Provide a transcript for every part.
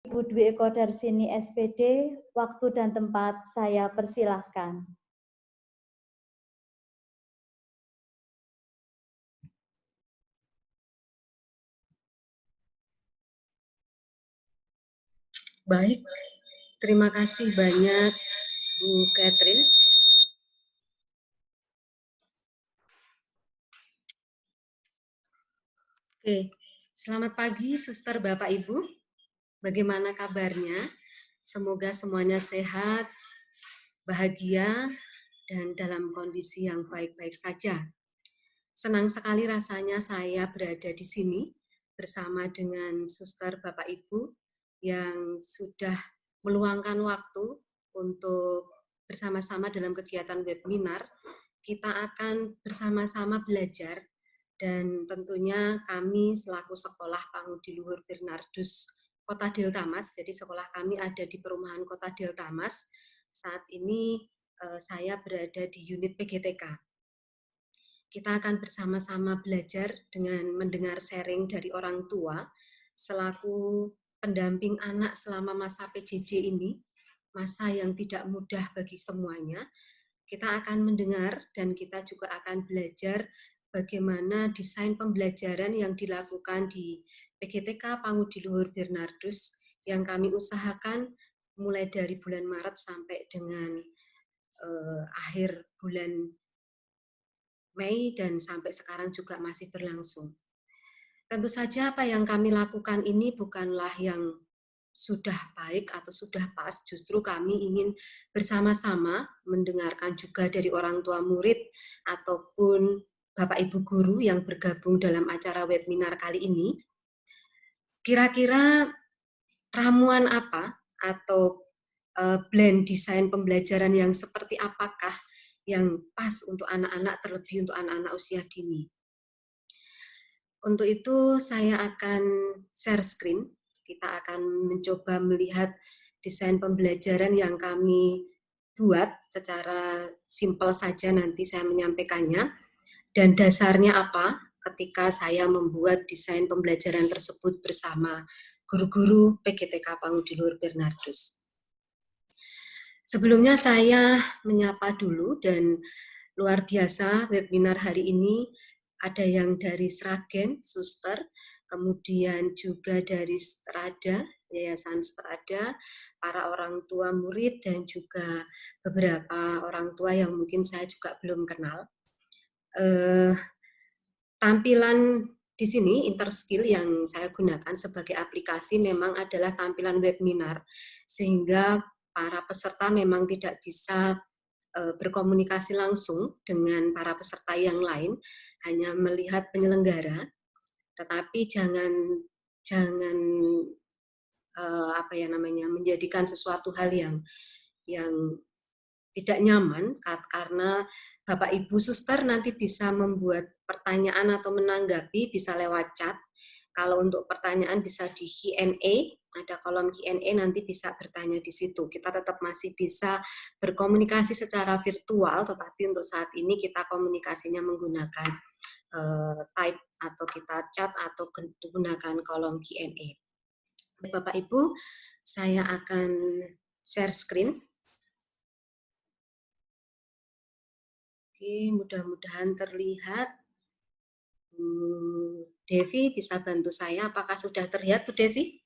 Ibu Dwi Eko Darsini SPD, waktu dan tempat saya persilahkan. Baik, terima kasih banyak Bu Catherine. Oke, selamat pagi Suster Bapak Ibu. Bagaimana kabarnya? Semoga semuanya sehat, bahagia, dan dalam kondisi yang baik-baik saja. Senang sekali rasanya saya berada di sini bersama dengan Suster Bapak Ibu yang sudah meluangkan waktu untuk bersama-sama dalam kegiatan webinar. Kita akan bersama-sama belajar dan tentunya kami selaku Sekolah Pangudi Luhur Bernardus Kota Deltamas, jadi sekolah kami ada di perumahan Kota Deltamas. Saat ini saya berada di unit PGTK. Kita akan bersama-sama belajar dengan mendengar sharing dari orang tua selaku pendamping anak selama masa PJJ ini, masa yang tidak mudah bagi semuanya. Kita akan mendengar dan kita juga akan belajar bagaimana desain pembelajaran yang dilakukan di PGTK Pangudi Luhur Bernardus yang kami usahakan mulai dari bulan Maret sampai dengan akhir bulan Mei dan sampai sekarang juga masih berlangsung. Tentu saja apa yang kami lakukan ini bukanlah yang sudah baik atau sudah pas, justru kami ingin bersama-sama mendengarkan juga dari orang tua murid ataupun Bapak Ibu guru yang bergabung dalam acara webinar kali ini. Kira-kira ramuan apa atau blend desain pembelajaran yang seperti apakah yang pas untuk anak-anak, terlebih untuk anak-anak usia dini. Untuk itu saya akan share screen. Kita akan mencoba melihat desain pembelajaran yang kami buat secara simpel saja, nanti saya menyampaikannya. Dan dasarnya apa ketika saya membuat desain pembelajaran tersebut bersama guru-guru PGTK Pangudi Luhur Bernardus. Sebelumnya saya menyapa dulu, dan luar biasa webinar hari ini ada yang dari Sragen, Suster, kemudian juga dari Strada, Yayasan Strada, para orang tua murid, dan juga beberapa orang tua yang mungkin saya juga belum kenal. Tampilan di sini Interskill yang saya gunakan sebagai aplikasi memang adalah tampilan webinar, sehingga para peserta memang tidak bisa berkomunikasi langsung dengan para peserta yang lain, hanya melihat penyelenggara. Tetapi jangan menjadikan sesuatu hal yang tidak nyaman, karena Bapak Ibu Suster nanti bisa membuat pertanyaan atau menanggapi bisa lewat chat. Kalau untuk pertanyaan bisa di Q&A, ada kolom Q&A, nanti bisa bertanya di situ. Kita tetap masih bisa berkomunikasi secara virtual, tetapi untuk saat ini kita komunikasinya menggunakan type atau kita chat atau gunakan kolom Q&A. Bapak Ibu, saya akan share screen. Oke, mudah-mudahan terlihat. Bu Devi bisa bantu saya? Apakah sudah terlihat, Bu Devi?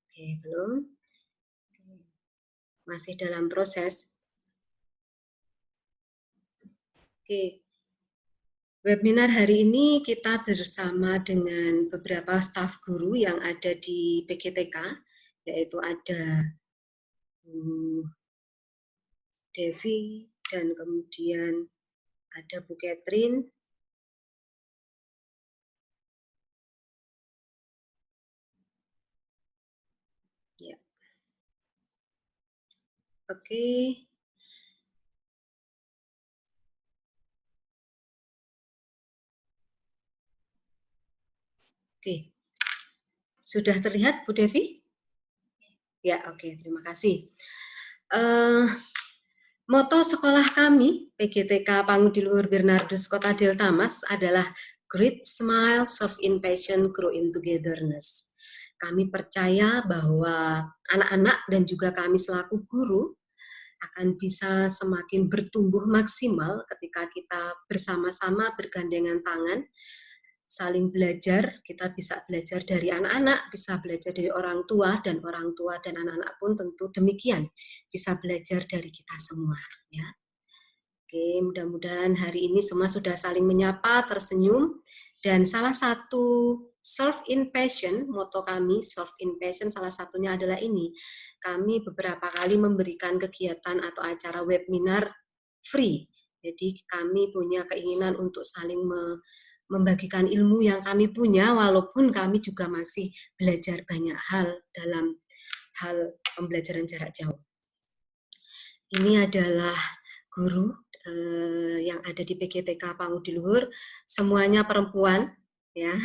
Oke, belum. Masih dalam proses. Oke. Webinar hari ini kita bersama dengan beberapa staf guru yang ada di PGTK, yaitu ada Bu Devi, dan kemudian ada Bu Catherine, ya. Oke. Oke. Sudah terlihat, Bu Devi? Ya, oke, terima kasih. Moto sekolah kami, PGTK Pangudi Luhur Bernardus Kota Deltamas, adalah Great Smile, Soft in Passion, Grow in Togetherness. Kami percaya bahwa anak-anak dan juga kami selaku guru akan bisa semakin bertumbuh maksimal ketika kita bersama-sama bergandengan tangan, saling belajar. Kita bisa belajar dari anak-anak, bisa belajar dari orang tua dan anak-anak pun tentu demikian, bisa belajar dari kita semua. Ya. Oke, mudah-mudahan hari ini semua sudah saling menyapa, tersenyum, dan salah satu serve in passion, moto kami serve in passion salah satunya adalah ini. Kami beberapa kali memberikan kegiatan atau acara webinar free. Jadi kami punya keinginan untuk saling membagikan ilmu yang kami punya, walaupun kami juga masih belajar banyak hal dalam hal pembelajaran jarak jauh. Ini adalah guru yang ada di PGTK Pangudiluhur, semuanya perempuan, ya,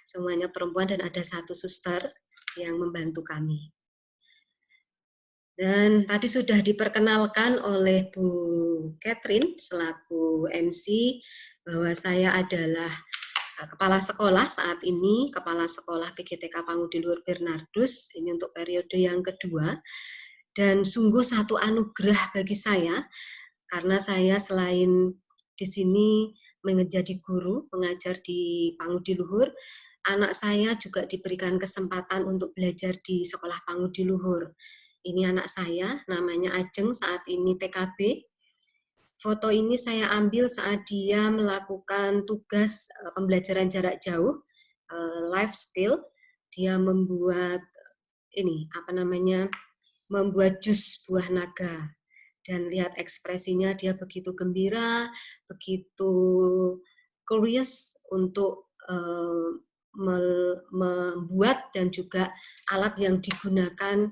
semuanya perempuan dan ada satu suster yang membantu kami. Dan tadi sudah diperkenalkan oleh Bu Catherine selaku MC bahwa saya adalah kepala sekolah saat ini, kepala sekolah PGTK Pangudiluhur Bernardus, ini untuk periode yang kedua, dan sungguh satu anugerah bagi saya, karena saya selain di sini menjadi guru, mengajar di Pangudiluhur, anak saya juga diberikan kesempatan untuk belajar di sekolah Pangudiluhur. Ini anak saya, namanya Ajeng, saat ini TKB. Foto ini saya ambil saat dia melakukan tugas pembelajaran jarak jauh, life skill. Dia membuat membuat jus buah naga. Dan lihat ekspresinya, dia begitu gembira, begitu curious untuk membuat, dan juga alat yang digunakan,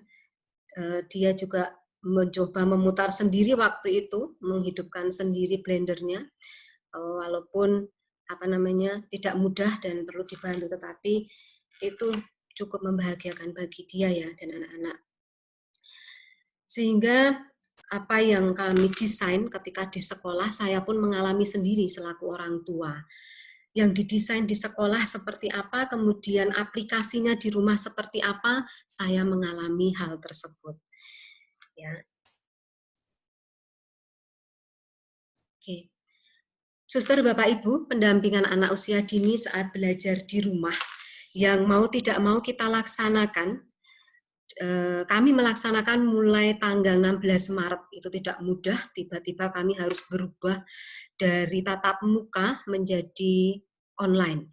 dia juga mencoba memutar sendiri waktu itu, menghidupkan sendiri blendernya, walaupun tidak mudah dan perlu dibantu, tetapi itu cukup membahagiakan bagi dia ya dan anak-anak. Sehingga apa yang kami desain ketika di sekolah, saya pun mengalami sendiri selaku orang tua. Yang didesain di sekolah seperti apa, kemudian aplikasinya di rumah seperti apa, saya mengalami hal tersebut. Ya. Oke. Suster, Bapak, Ibu, pendampingan anak usia dini saat belajar di rumah, yang mau tidak mau kita laksanakan, kami melaksanakan mulai tanggal 16 Maret, itu tidak mudah, tiba-tiba kami harus berubah dari tatap muka menjadi online.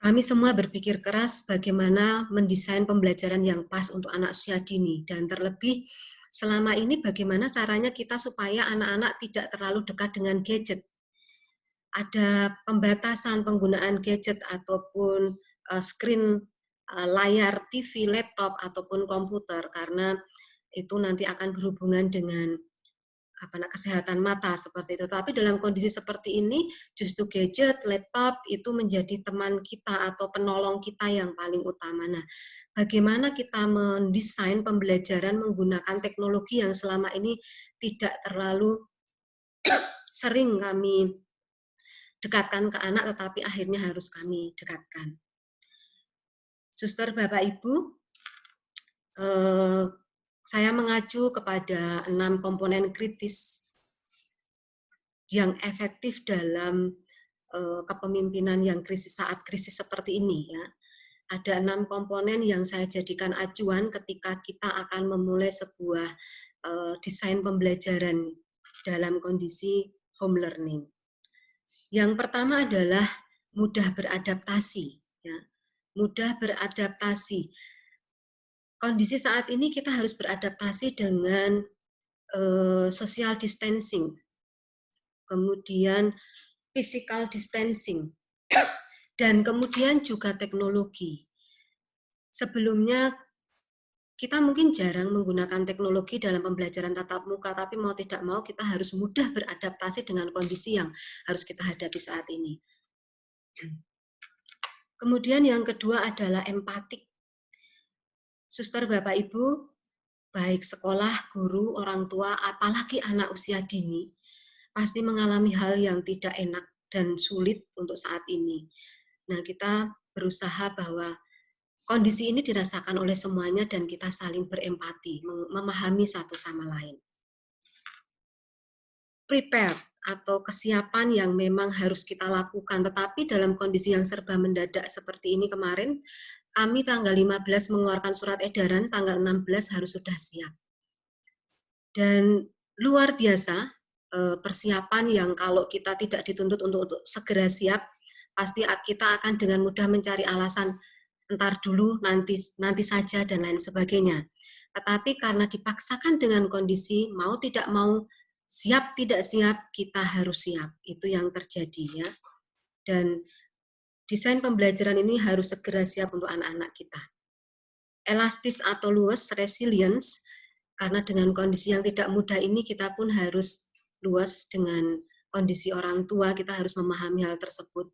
Kami semua berpikir keras bagaimana mendesain pembelajaran yang pas untuk anak usia dini, dan terlebih selama ini bagaimana caranya kita supaya anak-anak tidak terlalu dekat dengan gadget. Ada pembatasan penggunaan gadget ataupun screen layar TV, laptop, ataupun komputer, karena itu nanti akan berhubungan dengan kesehatan mata seperti itu. Tapi dalam kondisi seperti ini, justru gadget, laptop itu menjadi teman kita atau penolong kita yang paling utama. Nah, bagaimana kita mendesain pembelajaran menggunakan teknologi yang selama ini tidak terlalu sering kami dekatkan ke anak, tetapi akhirnya harus kami dekatkan. Suster, Bapak, Ibu, saya mengacu kepada 6 komponen kritis yang efektif dalam kepemimpinan yang saat krisis seperti ini. Ya. Ada 6 komponen yang saya jadikan acuan ketika kita akan memulai sebuah desain pembelajaran dalam kondisi home learning. Yang pertama adalah mudah beradaptasi. Ya. Mudah beradaptasi. Kondisi saat ini kita harus beradaptasi dengan social distancing, kemudian physical distancing, dan kemudian juga teknologi. Sebelumnya kita mungkin jarang menggunakan teknologi dalam pembelajaran tatap muka, tapi mau tidak mau kita harus mudah beradaptasi dengan kondisi yang harus kita hadapi saat ini. Kemudian yang kedua adalah empatik. Suster, Bapak, Ibu, baik sekolah, guru, orang tua, apalagi anak usia dini, pasti mengalami hal yang tidak enak dan sulit untuk saat ini. Nah, kita berusaha bahwa kondisi ini dirasakan oleh semuanya dan kita saling berempati, memahami satu sama lain. Prepare atau kesiapan yang memang harus kita lakukan, tetapi dalam kondisi yang serba mendadak seperti ini kemarin, kami tanggal 15 mengeluarkan surat edaran, tanggal 16 harus sudah siap. Dan luar biasa persiapan yang kalau kita tidak dituntut untuk segera siap, pasti kita akan dengan mudah mencari alasan entar dulu, nanti saja dan lain sebagainya. Tetapi karena dipaksakan dengan kondisi mau tidak mau, siap tidak siap, kita harus siap. Itu yang terjadi ya. Dan desain pembelajaran ini harus segera siap untuk anak-anak kita. Elastis atau luas, resilience, karena dengan kondisi yang tidak mudah ini kita pun harus luas dengan kondisi orang tua, kita harus memahami hal tersebut.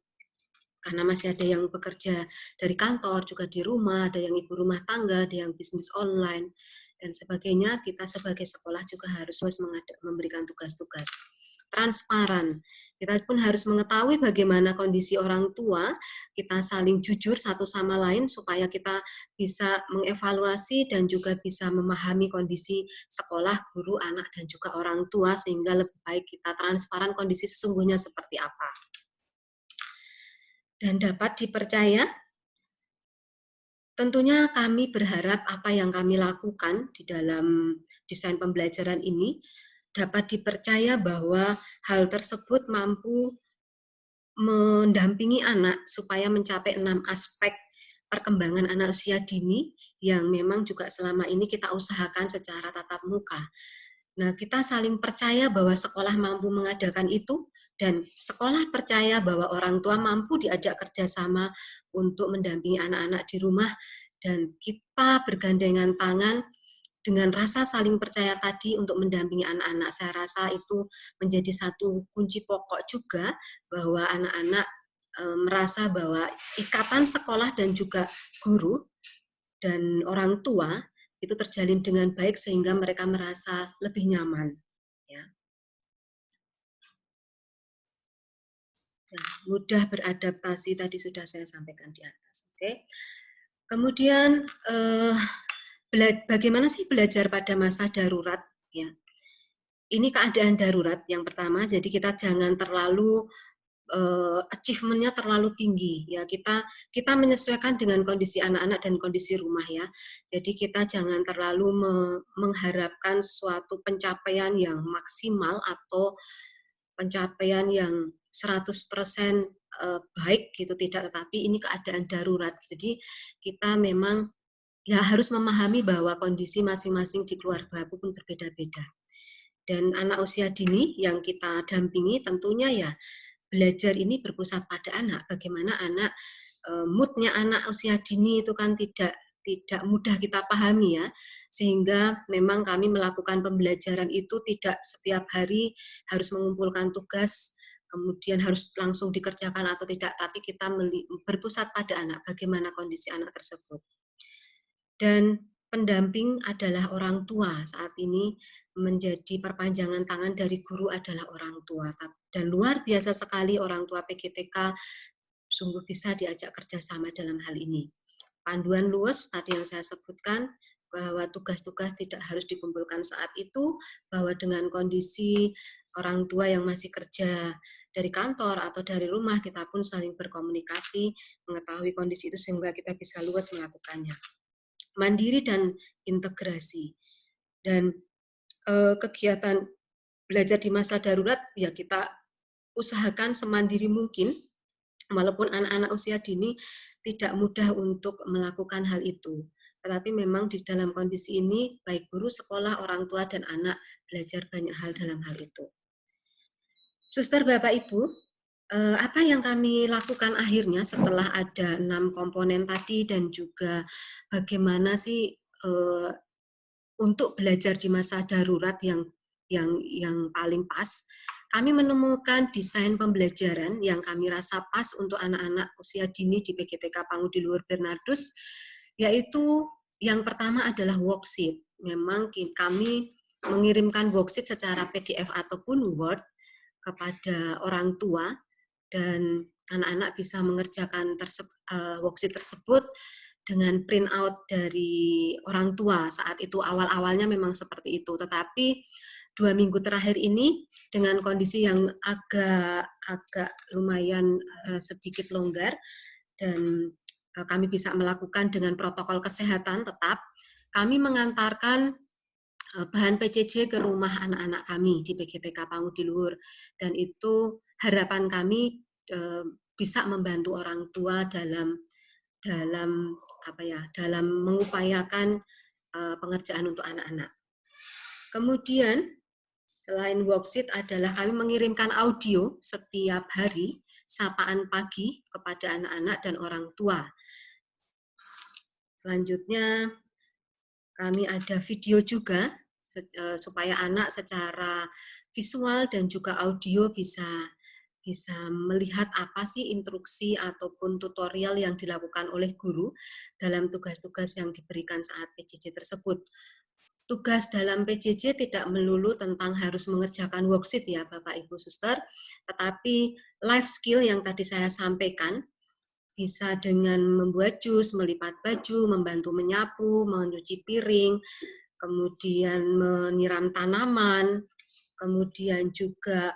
Karena masih ada yang bekerja dari kantor, juga di rumah, ada yang ibu rumah tangga, ada yang bisnis online, dan sebagainya. Kita sebagai sekolah juga harus memberikan tugas-tugas. Transparan. Kita pun harus mengetahui bagaimana kondisi orang tua, kita saling jujur satu sama lain supaya kita bisa mengevaluasi dan juga bisa memahami kondisi sekolah, guru, anak, dan juga orang tua, sehingga lebih baik kita transparan kondisi sesungguhnya seperti apa. Dan dapat dipercaya, tentunya kami berharap apa yang kami lakukan di dalam desain pembelajaran ini dapat dipercaya bahwa hal tersebut mampu mendampingi anak supaya mencapai 6 aspek perkembangan anak usia dini yang memang juga selama ini kita usahakan secara tatap muka. Nah, kita saling percaya bahwa sekolah mampu mengadakan itu, dan sekolah percaya bahwa orang tua mampu diajak kerjasama untuk mendampingi anak-anak di rumah, dan kita bergandengan tangan dengan rasa saling percaya tadi untuk mendampingi anak-anak. Saya rasa itu menjadi satu kunci pokok juga bahwa anak-anak merasa bahwa ikatan sekolah dan juga guru dan orang tua itu terjalin dengan baik sehingga mereka merasa lebih nyaman. Ya. Nah, mudah beradaptasi tadi sudah saya sampaikan di atas. Oke. Kemudian bagaimana sih belajar pada masa darurat? Ya. Ini keadaan darurat yang pertama. Jadi kita jangan terlalu achievement-nya terlalu tinggi ya, kita menyesuaikan dengan kondisi anak-anak dan kondisi rumah ya. Jadi kita jangan terlalu mengharapkan suatu pencapaian yang maksimal atau pencapaian yang 100% baik gitu, tidak, tetapi ini keadaan darurat. Jadi kita memang ya harus memahami bahwa kondisi masing-masing di keluarga pun berbeda-beda. Dan anak usia dini yang kita dampingi tentunya ya belajar ini berpusat pada anak, bagaimana anak, mood-nya anak usia dini itu kan tidak mudah kita pahami ya, sehingga memang kami melakukan pembelajaran itu tidak setiap hari harus mengumpulkan tugas, kemudian harus langsung dikerjakan atau tidak, tapi kita berpusat pada anak, bagaimana kondisi anak tersebut. Dan pendamping adalah orang tua. Saat ini menjadi perpanjangan tangan dari guru adalah orang tua. Dan luar biasa sekali orang tua PGTK sungguh bisa diajak kerjasama dalam hal ini. Panduan luas tadi yang saya sebutkan, bahwa tugas-tugas tidak harus dikumpulkan saat itu, bahwa dengan kondisi orang tua yang masih kerja dari kantor atau dari rumah, kita pun saling berkomunikasi, mengetahui kondisi itu sehingga kita bisa luas melakukannya. Mandiri dan integrasi. Dan kegiatan belajar di masa darurat ya kita usahakan semandiri mungkin, walaupun anak-anak usia dini tidak mudah untuk melakukan hal itu. Tetapi memang di dalam kondisi ini baik guru, sekolah, orang tua, dan anak belajar banyak hal dalam hal itu. Suster, Bapak, Ibu, apa yang kami lakukan akhirnya setelah ada 6 komponen tadi dan juga bagaimana sih untuk belajar di masa darurat yang paling pas, kami menemukan desain pembelajaran yang kami rasa pas untuk anak-anak usia dini di PGTK Pangudi Luhur Bernardus, yaitu yang pertama adalah worksheet. Memang kami mengirimkan worksheet secara PDF ataupun Word kepada orang tua, dan anak-anak bisa mengerjakan worksheet tersebut dengan print out dari orang tua. Saat itu awal-awalnya memang seperti itu, tetapi 2 minggu terakhir ini dengan kondisi yang agak lumayan sedikit longgar dan kami bisa melakukan dengan protokol kesehatan tetap, kami mengantarkan bahan PCJ ke rumah anak-anak kami di PGTK Pangudiluhur, dan itu harapan kami bisa membantu orang tua dalam mengupayakan pengerjaan untuk anak-anak. Kemudian selain worksheet adalah kami mengirimkan audio setiap hari sapaan pagi kepada anak-anak dan orang tua. Selanjutnya kami ada video juga supaya anak secara visual dan juga audio bisa melihat apa sih instruksi ataupun tutorial yang dilakukan oleh guru dalam tugas-tugas yang diberikan saat PJJ tersebut. Tugas dalam PJJ tidak melulu tentang harus mengerjakan worksheet ya Bapak Ibu Suster, tetapi life skill yang tadi saya sampaikan, bisa dengan membuat jus, melipat baju, membantu menyapu, mencuci piring, kemudian menyiram tanaman, kemudian juga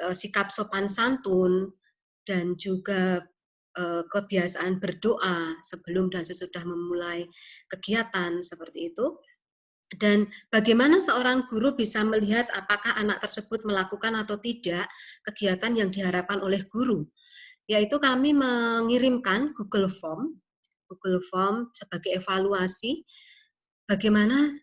sikap sopan santun, dan juga kebiasaan berdoa sebelum dan sesudah memulai kegiatan seperti itu. Dan bagaimana seorang guru bisa melihat apakah anak tersebut melakukan atau tidak kegiatan yang diharapkan oleh guru, yaitu kami mengirimkan Google Form sebagai evaluasi bagaimana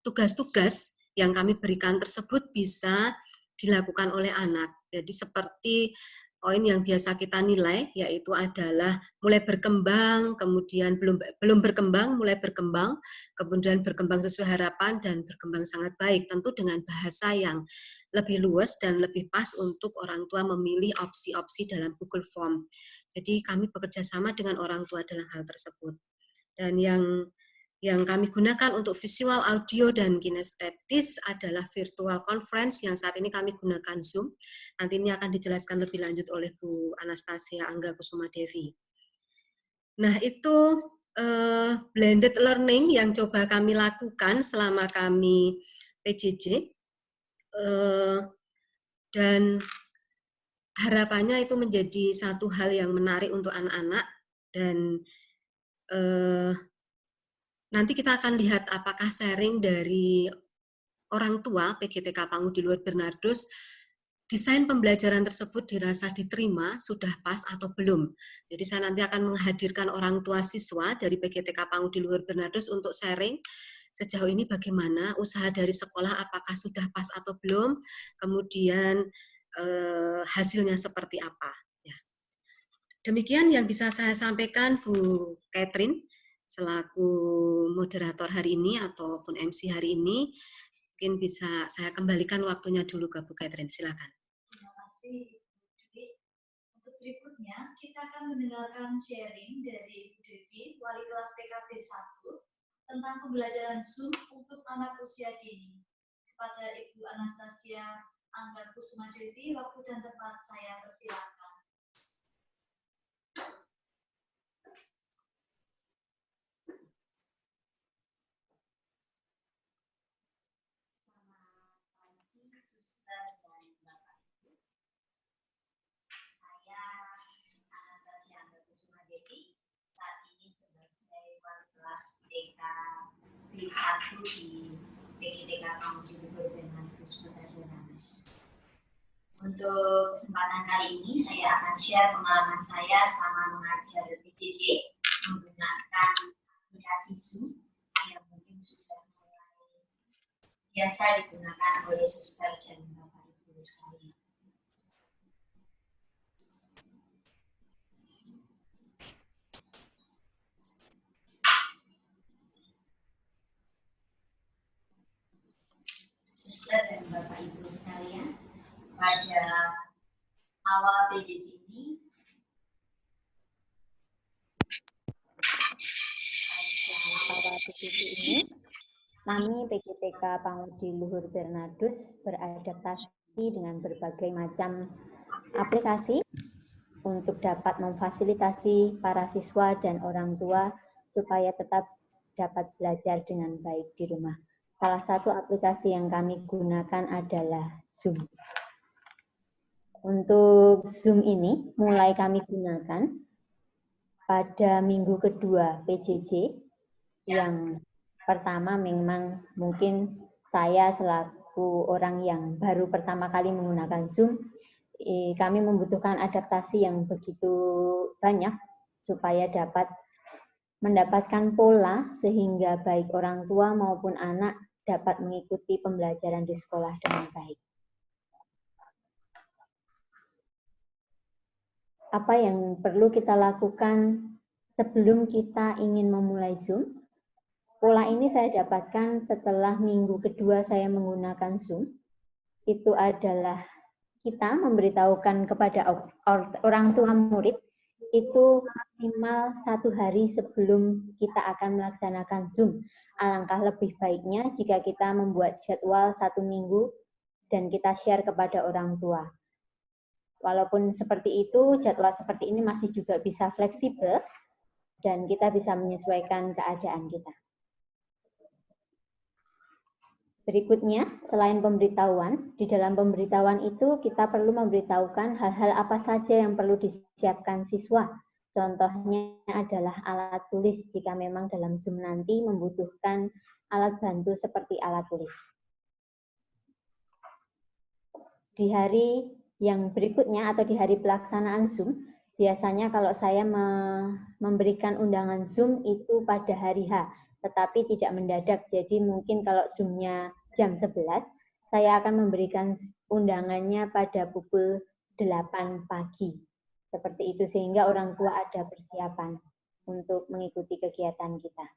tugas-tugas yang kami berikan tersebut bisa dilakukan oleh anak. Jadi seperti poin yang biasa kita nilai, yaitu adalah mulai berkembang, kemudian belum berkembang, mulai berkembang, kemudian berkembang sesuai harapan, dan berkembang sangat baik, tentu dengan bahasa yang lebih luas dan lebih pas untuk orang tua memilih opsi-opsi dalam Google Form. Jadi kami bekerja sama dengan orang tua dalam hal tersebut. Dan yang kami gunakan untuk visual, audio, dan kinestetis adalah virtual conference yang saat ini kami gunakan Zoom. Nanti ini akan dijelaskan lebih lanjut oleh Bu Anastasia Angga Kusuma Devi. Nah, itu blended learning yang coba kami lakukan selama kami PJJ. Dan harapannya itu menjadi satu hal yang menarik untuk anak-anak, dan nanti kita akan lihat apakah sharing dari orang tua PGTK Pangudiluhur Bernardus, desain pembelajaran tersebut dirasa diterima, sudah pas atau belum. Jadi saya nanti akan menghadirkan orang tua siswa dari PGTK Pangudiluhur Bernardus untuk sharing sejauh ini bagaimana usaha dari sekolah, apakah sudah pas atau belum, kemudian hasilnya seperti apa. Ya. Demikian yang bisa saya sampaikan Bu Catherine selaku moderator hari ini ataupun MC hari ini. Mungkin bisa saya kembalikan waktunya dulu ke Bu Catherine, silakan. Terima kasih. Untuk berikutnya kita akan mendengarkan sharing dari Ibu Devi, wali kelas TKB 1 tentang pembelajaran Zoom untuk anak usia dini. Kepada Ibu Anastasia Angga Kusuma Devi, waktu dan tempat saya persilakan. TKB 1 di PGTK Pangudiluhur Bernardus Bernardus. Untuk kesempatan kali ini saya akan share pengalaman saya selama mengajar PJJ menggunakan aplikasi Zoom yang mungkin sudah mulai biasa digunakan oleh suster dan Bapak Ibu sekalian. Suster dan Bapak Ibu sekalian, pada awal PJJ ini, kami PGTK Pangudiluhur Bernardus beradaptasi dengan berbagai macam aplikasi untuk dapat memfasilitasi para siswa dan orang tua supaya tetap dapat belajar dengan baik di rumah. Salah satu aplikasi yang kami gunakan adalah Zoom. Untuk Zoom ini mulai kami gunakan pada minggu kedua PJJ. Yang pertama memang mungkin saya selaku orang yang baru pertama kali menggunakan Zoom, kami membutuhkan adaptasi yang begitu banyak supaya dapat mendapatkan pola sehingga baik orang tua maupun anak dapat mengikuti pembelajaran di sekolah dengan baik. Apa yang perlu kita lakukan sebelum kita ingin memulai Zoom? Pola ini saya dapatkan setelah minggu kedua saya menggunakan Zoom. Itu adalah kita memberitahukan kepada orang tua murid itu maksimal 1 hari sebelum kita akan melaksanakan Zoom. Alangkah lebih baiknya jika kita membuat jadwal 1 minggu dan kita share kepada orang tua. Walaupun seperti itu, jadwal seperti ini masih juga bisa fleksibel dan kita bisa menyesuaikan keadaan kita. Berikutnya, selain pemberitahuan, di dalam pemberitahuan itu kita perlu memberitahukan hal-hal apa saja yang perlu disiapkan siswa. Contohnya adalah alat tulis jika memang dalam Zoom nanti membutuhkan alat bantu seperti alat tulis. Di hari yang berikutnya atau di hari pelaksanaan Zoom, biasanya kalau saya memberikan undangan Zoom itu pada hari H, tetapi tidak mendadak. Jadi mungkin kalau Zoom-nya jam 11, saya akan memberikan undangannya pada pukul 8 pagi. Seperti itu, sehingga orang tua ada persiapan untuk mengikuti kegiatan kita.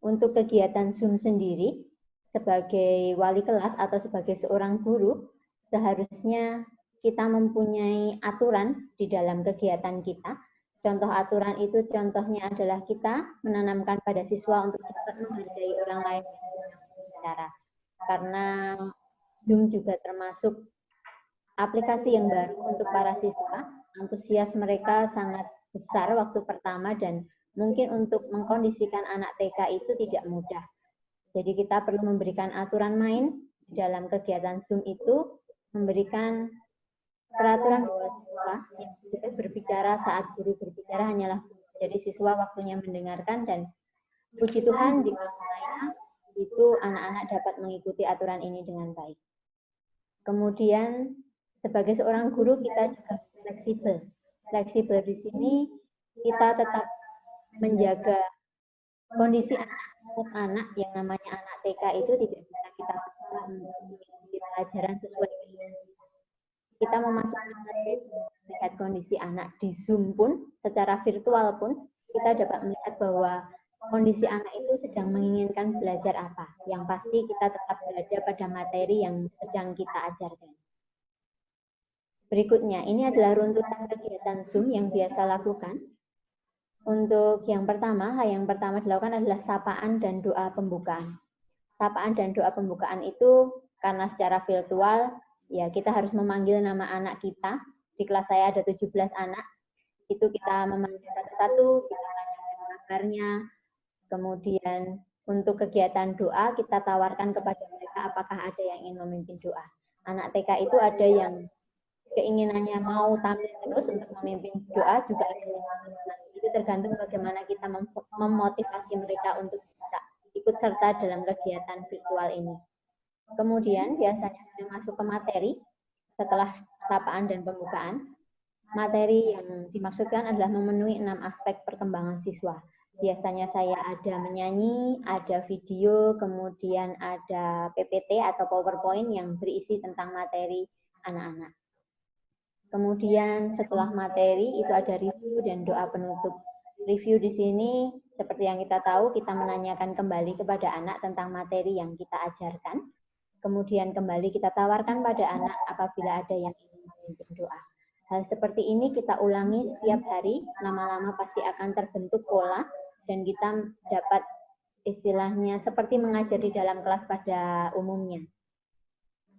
Untuk kegiatan Zoom sendiri, sebagai wali kelas atau sebagai seorang guru, seharusnya kita mempunyai aturan di dalam kegiatan kita. Contoh aturan itu contohnya adalah kita menanamkan pada siswa untuk cepat menghargai orang lain bicara. Karena Zoom juga termasuk aplikasi yang baru untuk para siswa, antusias mereka sangat besar waktu pertama dan mungkin untuk mengkondisikan anak TK itu tidak mudah. Jadi kita perlu memberikan aturan main di dalam kegiatan Zoom itu, memberikan peraturan bahwa siswa yang berbicara saat guru berbicara hanyalah guru. Jadi siswa waktunya mendengarkan dan puji Tuhan di kelas saya itu anak-anak dapat mengikuti aturan ini dengan baik. Kemudian sebagai seorang guru kita juga fleksibel. Fleksibel di sini kita tetap menjaga kondisi anak yang namanya anak TK itu tidak bisa kita mengikuti pelajaran sesuai dengan kita memasukkan melihat kondisi anak di Zoom pun, secara virtual pun, kita dapat melihat bahwa kondisi anak itu sedang menginginkan belajar apa. Yang pasti kita tetap berada pada materi yang sedang kita ajarkan. Berikutnya, ini adalah runtutan kegiatan Zoom yang biasa lakukan. Untuk yang pertama, hal yang pertama dilakukan adalah sapaan dan doa pembukaan. Sapaan dan doa pembukaan itu karena secara virtual, ya kita harus memanggil nama anak kita. Di kelas saya ada 17 anak. Itu kita memanggil satu-satu, kita tanyakan kabarnya. Kemudian untuk kegiatan doa, kita tawarkan kepada mereka apakah ada yang ingin memimpin doa. Anak TK itu ada yang keinginannya mau tampil terus untuk memimpin doa, juga ada yang itu tergantung bagaimana kita memotivasi mereka untuk bisa ikut serta dalam kegiatan virtual ini. Kemudian biasanya saya masuk ke materi setelah sapaan dan pembukaan. Materi yang dimaksudkan adalah memenuhi 6 aspek perkembangan siswa. Biasanya saya ada menyanyi, ada video, kemudian ada PPT atau PowerPoint yang berisi tentang materi anak-anak. Kemudian setelah materi itu ada review dan doa penutup. Review di sini seperti yang kita tahu, kita menanyakan kembali kepada anak tentang materi yang kita ajarkan. Kemudian kembali kita tawarkan pada anak apabila ada yang ingin memimpin doa. Hal seperti ini kita ulangi setiap hari, lama-lama pasti akan terbentuk pola dan kita dapat istilahnya seperti mengajar di dalam kelas pada umumnya.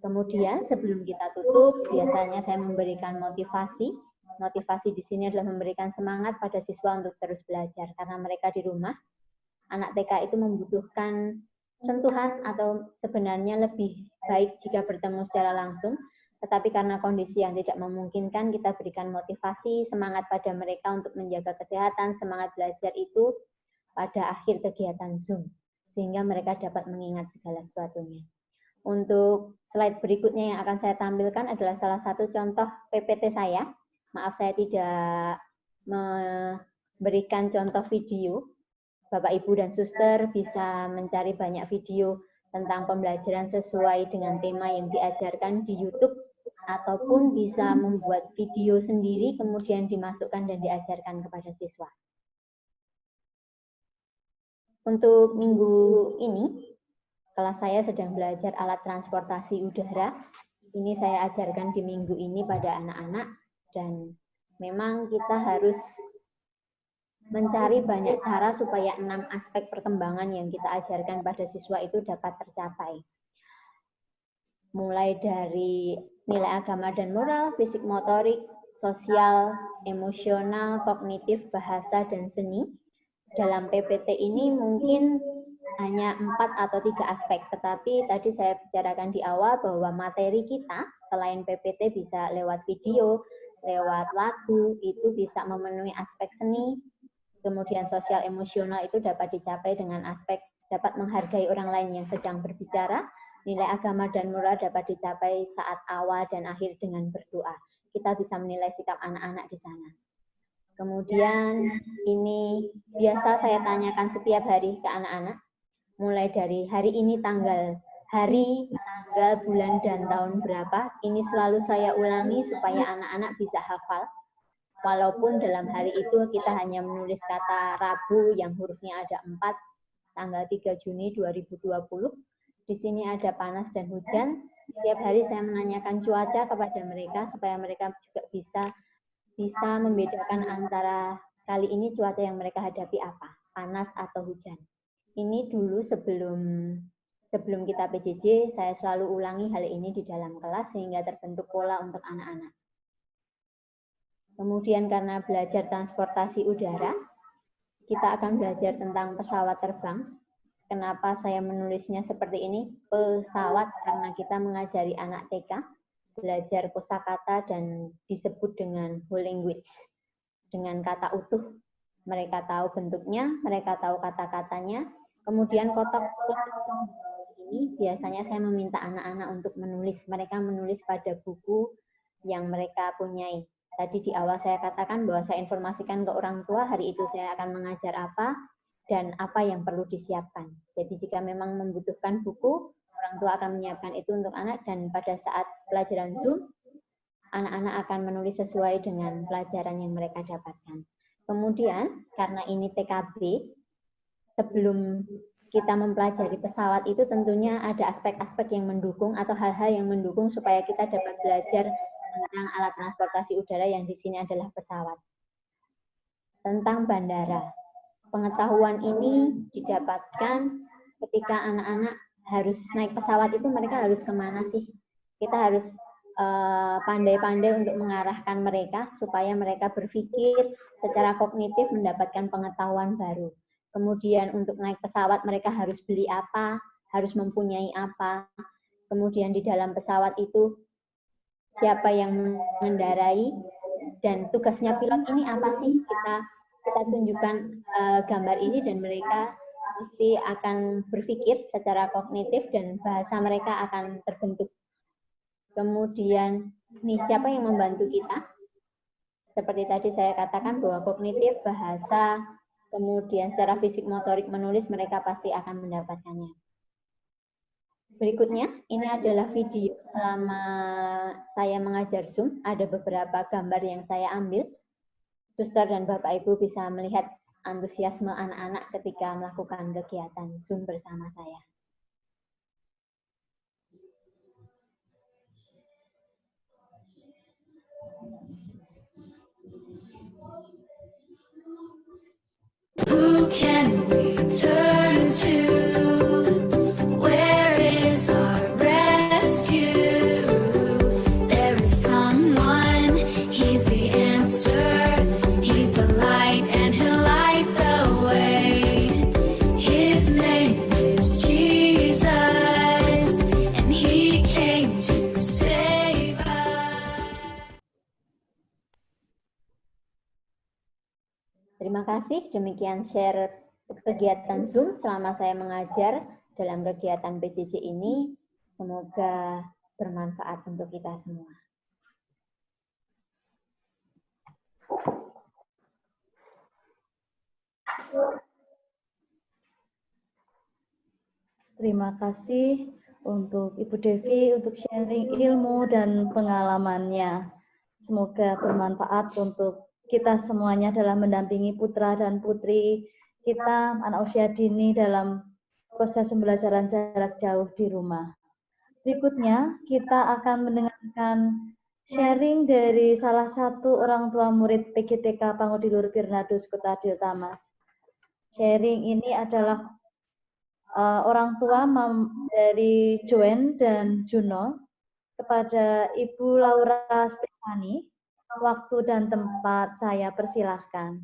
Kemudian sebelum kita tutup, biasanya saya memberikan motivasi Motivasi di sini adalah memberikan semangat pada siswa untuk terus belajar, karena mereka di rumah. Anak TK itu membutuhkan sentuhan atau sebenarnya lebih baik jika bertemu secara langsung, tetapi karena kondisi yang tidak memungkinkan, kita berikan motivasi, semangat pada mereka untuk menjaga kesehatan, semangat belajar itu pada akhir kegiatan Zoom, sehingga mereka dapat mengingat segala sesuatunya. Untuk slide berikutnya yang akan saya tampilkan adalah salah satu contoh PPT saya. Maaf saya tidak memberikan contoh video. Bapak, Ibu, dan Suster bisa mencari banyak video tentang pembelajaran sesuai dengan tema yang diajarkan di YouTube, ataupun bisa membuat video sendiri kemudian dimasukkan dan diajarkan kepada siswa. Untuk minggu ini, kelas saya sedang belajar alat transportasi udara. Ini saya ajarkan di minggu ini pada anak-anak, dan memang kita harus mencari banyak cara supaya 6 aspek perkembangan yang kita ajarkan pada siswa itu dapat tercapai. Mulai dari nilai agama dan moral, fisik motorik, sosial, emosional, kognitif, bahasa, dan seni. Dalam PPT ini mungkin hanya 4 atau 3 aspek, tetapi tadi saya bicarakan di awal bahwa materi kita selain PPT bisa lewat video, lewat lagu, itu bisa memenuhi aspek seni, kemudian sosial emosional itu dapat dicapai dengan aspek dapat menghargai orang lain yang sedang berbicara, nilai agama dan moral dapat dicapai saat awal dan akhir dengan berdoa. Kita bisa menilai sikap anak-anak di sana. Kemudian ini biasa saya tanyakan setiap hari ke anak-anak, mulai dari hari ini tanggal, bulan, dan tahun berapa, ini selalu saya ulangi supaya anak-anak bisa hafal. Walaupun dalam hari itu kita hanya menulis kata Rabu yang hurufnya ada 4, tanggal 3 Juni 2020. Di sini ada panas dan hujan. Setiap hari saya menanyakan cuaca kepada mereka supaya mereka juga bisa membedakan antara kali ini cuaca yang mereka hadapi apa, panas atau hujan. Ini dulu sebelum kita PJJ, saya selalu ulangi hal ini di dalam kelas sehingga terbentuk pola untuk anak-anak. Kemudian karena belajar transportasi udara, kita akan belajar tentang pesawat terbang. Kenapa saya menulisnya seperti ini? Pesawat, karena kita mengajari anak TK belajar kosakata dan disebut dengan whole language, dengan kata utuh. Mereka tahu bentuknya, mereka tahu kata-katanya. Kemudian kotak-kotak ini biasanya saya meminta anak-anak untuk menulis. Mereka menulis pada buku yang mereka punyai. Tadi di awal saya katakan bahwa saya informasikan ke orang tua hari itu saya akan mengajar apa dan apa yang perlu disiapkan. Jadi jika memang membutuhkan buku, orang tua akan menyiapkan itu untuk anak, dan pada saat pelajaran Zoom, anak-anak akan menulis sesuai dengan pelajaran yang mereka dapatkan. Kemudian karena ini TKB, sebelum kita mempelajari pesawat itu tentunya ada aspek-aspek yang mendukung atau hal-hal yang mendukung supaya kita dapat belajar tentang alat transportasi udara yang di sini adalah pesawat. Tentang bandara. Pengetahuan ini didapatkan ketika anak-anak harus naik pesawat itu mereka harus kemana sih? Kita harus pandai-pandai untuk mengarahkan mereka supaya mereka berpikir secara kognitif mendapatkan pengetahuan baru. Kemudian untuk naik pesawat mereka harus beli apa, harus mempunyai apa. Kemudian di dalam pesawat itu siapa yang mengendarai dan tugasnya pilot ini apa sih? Kita tunjukkan gambar ini dan mereka pasti akan berpikir secara kognitif dan bahasa mereka akan terbentuk. Kemudian nih siapa yang membantu kita? Seperti tadi saya katakan bahwa kognitif, bahasa, kemudian secara fisik motorik menulis mereka pasti akan mendapatkannya. Berikutnya, ini adalah video selama saya mengajar Zoom. Ada beberapa gambar yang saya ambil. Suster dan Bapak Ibu bisa melihat antusiasme anak-anak ketika melakukan kegiatan Zoom bersama saya. Who can we turn to? Where is our rescue? There is someone, he's the answer. kasih. Demikian share kegiatan Zoom selama saya mengajar dalam kegiatan PJJ ini. Semoga bermanfaat untuk kita semua. Terima kasih untuk Ibu Devi untuk sharing ilmu dan pengalamannya. Semoga bermanfaat untuk kita semuanya dalam mendampingi putra dan putri kita, anak usia dini dalam proses pembelajaran jarak jauh di rumah. Berikutnya, kita akan mendengarkan sharing dari salah satu orang tua murid PGTK Pangudilur Birnadus Kota Diltamas. Sharing ini adalah orang tua dari Joen dan Juno kepada Ibu Laura Stefani. Waktu dan tempat saya persilahkan.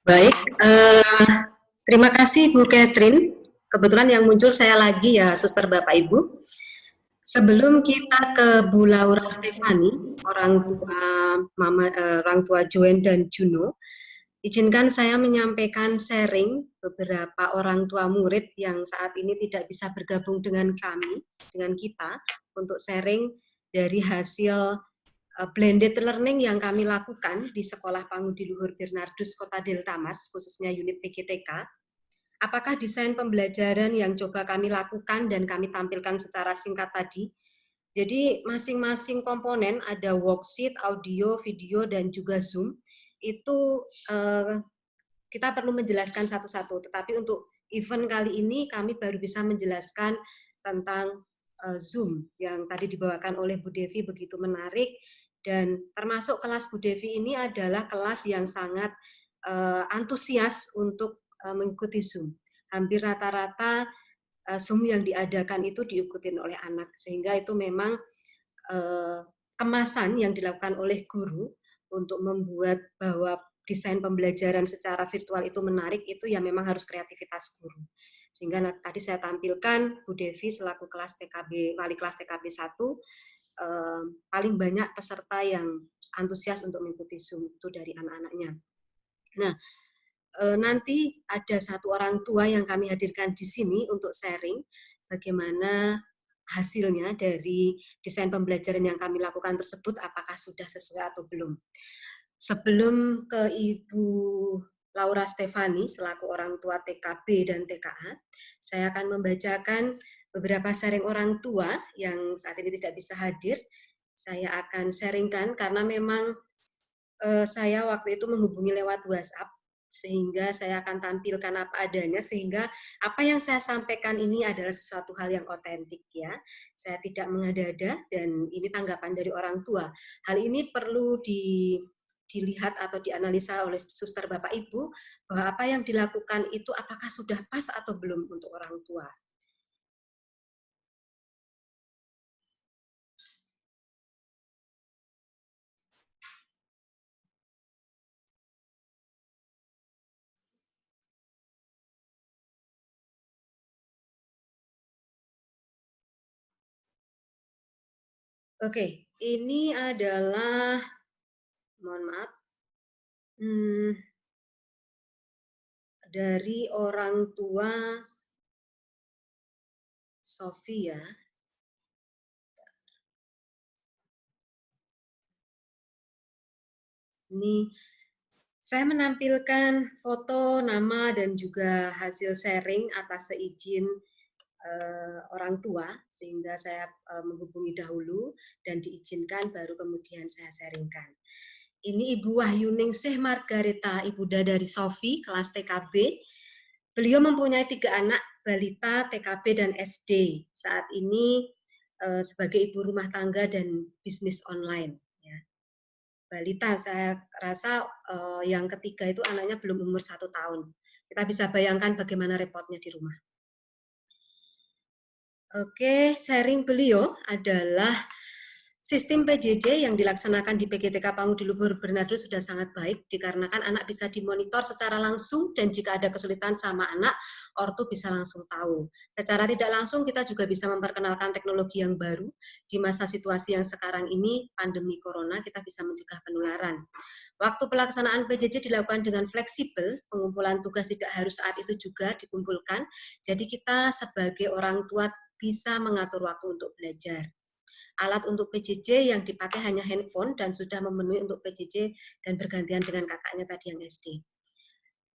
Baik, terima kasih Bu Catherine. Kebetulan yang muncul saya lagi ya, Suster Bapak Ibu. Sebelum kita ke Bu Laura Stefani, orang tua Joen dan Juno, izinkan saya menyampaikan sharing beberapa orang tua murid yang saat ini tidak bisa bergabung dengan kami, dengan kita, untuk sharing dari hasil blended learning yang kami lakukan di Sekolah Pangudiluhur Birnadus Kota Diltamas, khususnya unit PGTK. Apakah desain pembelajaran yang coba kami lakukan dan kami tampilkan secara singkat tadi? Jadi masing-masing komponen ada worksheet, audio, video, dan juga Zoom. Itu kita perlu menjelaskan satu-satu. Tetapi untuk event kali ini kami baru bisa menjelaskan tentang Zoom yang tadi dibawakan oleh Bu Devi begitu menarik. Dan termasuk kelas Bu Devi ini adalah kelas yang sangat antusias untuk mengikuti Zoom. Hampir rata-rata Zoom yang diadakan itu diikutin oleh anak, sehingga itu memang kemasan yang dilakukan oleh guru untuk membuat bahwa desain pembelajaran secara virtual itu menarik, itu ya memang harus kreativitas guru. Sehingga tadi saya tampilkan Bu Devi selaku kelas TKB, wali kelas TKB 1, paling banyak peserta yang antusias untuk mengikuti Zoom itu dari anak-anaknya. Nah, nanti ada satu orang tua yang kami hadirkan di sini untuk sharing bagaimana hasilnya dari desain pembelajaran yang kami lakukan tersebut, apakah sudah sesuai atau belum. Sebelum ke Ibu Laura Stefani selaku orang tua TKB dan TKA, saya akan membacakan beberapa sharing orang tua yang saat ini tidak bisa hadir. Saya akan sharingkan karena memang saya waktu itu menghubungi lewat WhatsApp, sehingga saya akan tampilkan apa adanya, sehingga apa yang saya sampaikan ini adalah sesuatu hal yang otentik ya. Saya tidak mengada-ada dan ini tanggapan dari orang tua. Hal ini perlu dilihat atau dianalisa oleh suster Bapak Ibu bahwa apa yang dilakukan itu apakah sudah pas atau belum untuk orang tua. Oke, ini adalah, mohon maaf, dari orang tua Sofia. Ini saya menampilkan foto, nama, dan juga hasil sharing atas seizin orang tua, sehingga saya menghubungi dahulu dan diizinkan baru kemudian saya sharingkan. Ini Ibu Wahyuningsih Margareta, ibunda dari Sofi, kelas TKB. Beliau mempunyai 3 anak, balita, TKB, dan SD. Saat ini sebagai ibu rumah tangga dan bisnis online. Ya. Balita, saya rasa yang ketiga itu anaknya belum umur 1 tahun. Kita bisa bayangkan bagaimana repotnya di rumah. Oke, sharing beliau adalah Sistem PJJ yang dilaksanakan di PGTK Pangu di Luhur Bernardo sudah sangat baik dikarenakan anak bisa dimonitor secara langsung dan jika ada kesulitan sama anak, ortu bisa langsung tahu. Secara tidak langsung kita juga bisa memperkenalkan teknologi yang baru di masa situasi yang sekarang ini pandemi corona kita bisa mencegah penularan. Waktu pelaksanaan PJJ dilakukan dengan fleksibel, pengumpulan tugas tidak harus saat itu juga dikumpulkan, jadi kita sebagai orang tua bisa mengatur waktu untuk belajar. Alat untuk PJJ yang dipakai hanya handphone dan sudah memenuhi untuk PJJ dan bergantian dengan kakaknya tadi yang SD.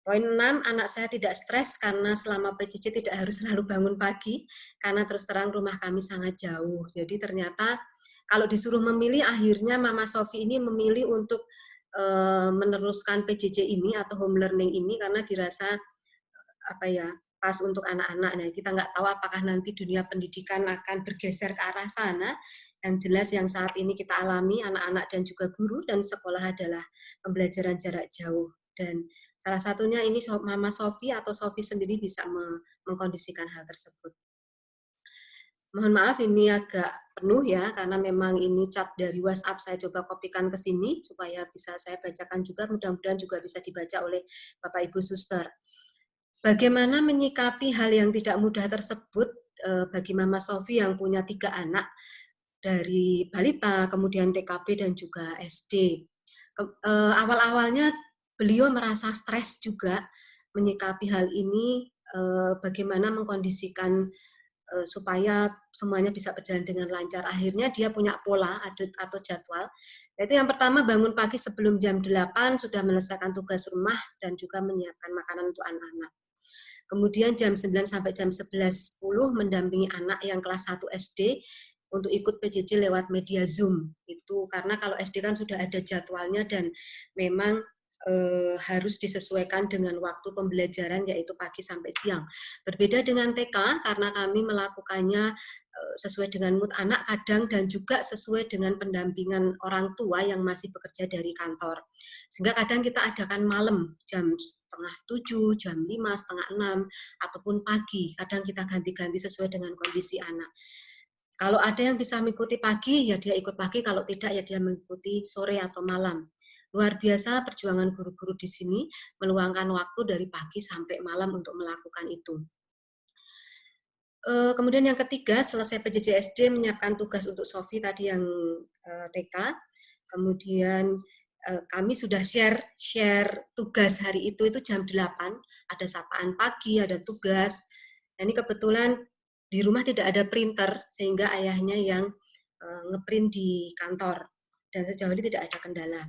Poin 6, anak saya tidak stres karena selama PJJ tidak harus selalu bangun pagi, karena terus terang rumah kami sangat jauh. Jadi ternyata kalau disuruh memilih, akhirnya Mama Sofi ini memilih untuk meneruskan PJJ ini atau home learning ini karena dirasa pas untuk anak-anak. Nah, kita nggak tahu apakah nanti dunia pendidikan akan bergeser ke arah sana. Yang jelas yang saat ini kita alami, anak-anak dan juga guru dan sekolah adalah pembelajaran jarak jauh. Dan salah satunya ini Mama Sofi atau Sofi sendiri bisa mengkondisikan hal tersebut. Mohon maaf ini agak penuh ya, karena memang ini chat dari WhatsApp saya coba kopikan ke sini, supaya bisa saya bacakan juga, mudah-mudahan juga bisa dibaca oleh Bapak Ibu Suster. Bagaimana menyikapi hal yang tidak mudah tersebut bagi Mama Sofi yang punya 3 anak, dari balita, kemudian TKP, dan juga SD. Awal-awalnya beliau merasa stres juga menyikapi hal ini, bagaimana mengkondisikan supaya semuanya bisa berjalan dengan lancar. Akhirnya dia punya pola atau jadwal, yaitu yang pertama bangun pagi sebelum jam 8, sudah menyelesaikan tugas rumah dan juga menyiapkan makanan untuk anak-anak. Kemudian jam 9 sampai jam 11.10 mendampingi anak yang kelas 1 SD untuk ikut PJJ lewat media Zoom. Itu karena kalau SD kan sudah ada jadwalnya dan memang harus disesuaikan dengan waktu pembelajaran yaitu pagi sampai siang. Berbeda dengan TK karena kami melakukannya sesuai dengan mood anak kadang dan juga sesuai dengan pendampingan orang tua yang masih bekerja dari kantor. Sehingga kadang kita adakan malam jam 6:30, jam 5, setengah 6, ataupun pagi. Kadang kita ganti-ganti sesuai dengan kondisi anak. Kalau ada yang bisa mengikuti pagi, ya dia ikut pagi. Kalau tidak, ya dia mengikuti sore atau malam. Luar biasa perjuangan guru-guru di sini meluangkan waktu dari pagi sampai malam untuk melakukan itu. Kemudian yang ketiga, selesai PJJ SD menyiapkan tugas untuk Sofi tadi yang TK. Kemudian kami sudah share tugas hari itu jam 8, ada sapaan pagi, ada tugas. Nah, ini kebetulan di rumah tidak ada printer sehingga ayahnya yang ngeprint di kantor dan sejauh ini tidak ada kendala.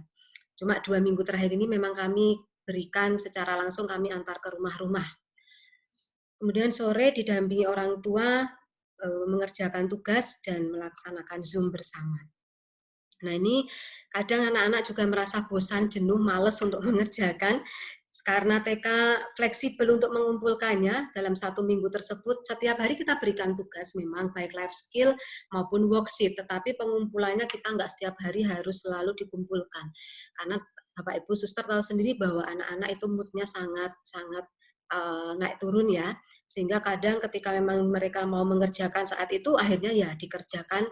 Cuma 2 minggu terakhir ini memang kami berikan secara langsung, kami antar ke rumah-rumah. Kemudian sore didampingi orang tua mengerjakan tugas dan melaksanakan Zoom bersama. Nah ini kadang anak-anak juga merasa bosan, jenuh, males untuk mengerjakan. Karena TK fleksibel untuk mengumpulkannya dalam 1 minggu tersebut, setiap hari kita berikan tugas memang baik life skill maupun worksheet, tetapi pengumpulannya kita nggak setiap hari harus selalu dikumpulkan. Karena Bapak Ibu Suster tahu sendiri bahwa anak-anak itu moodnya sangat naik turun ya, sehingga kadang ketika memang mereka mau mengerjakan saat itu, akhirnya ya dikerjakan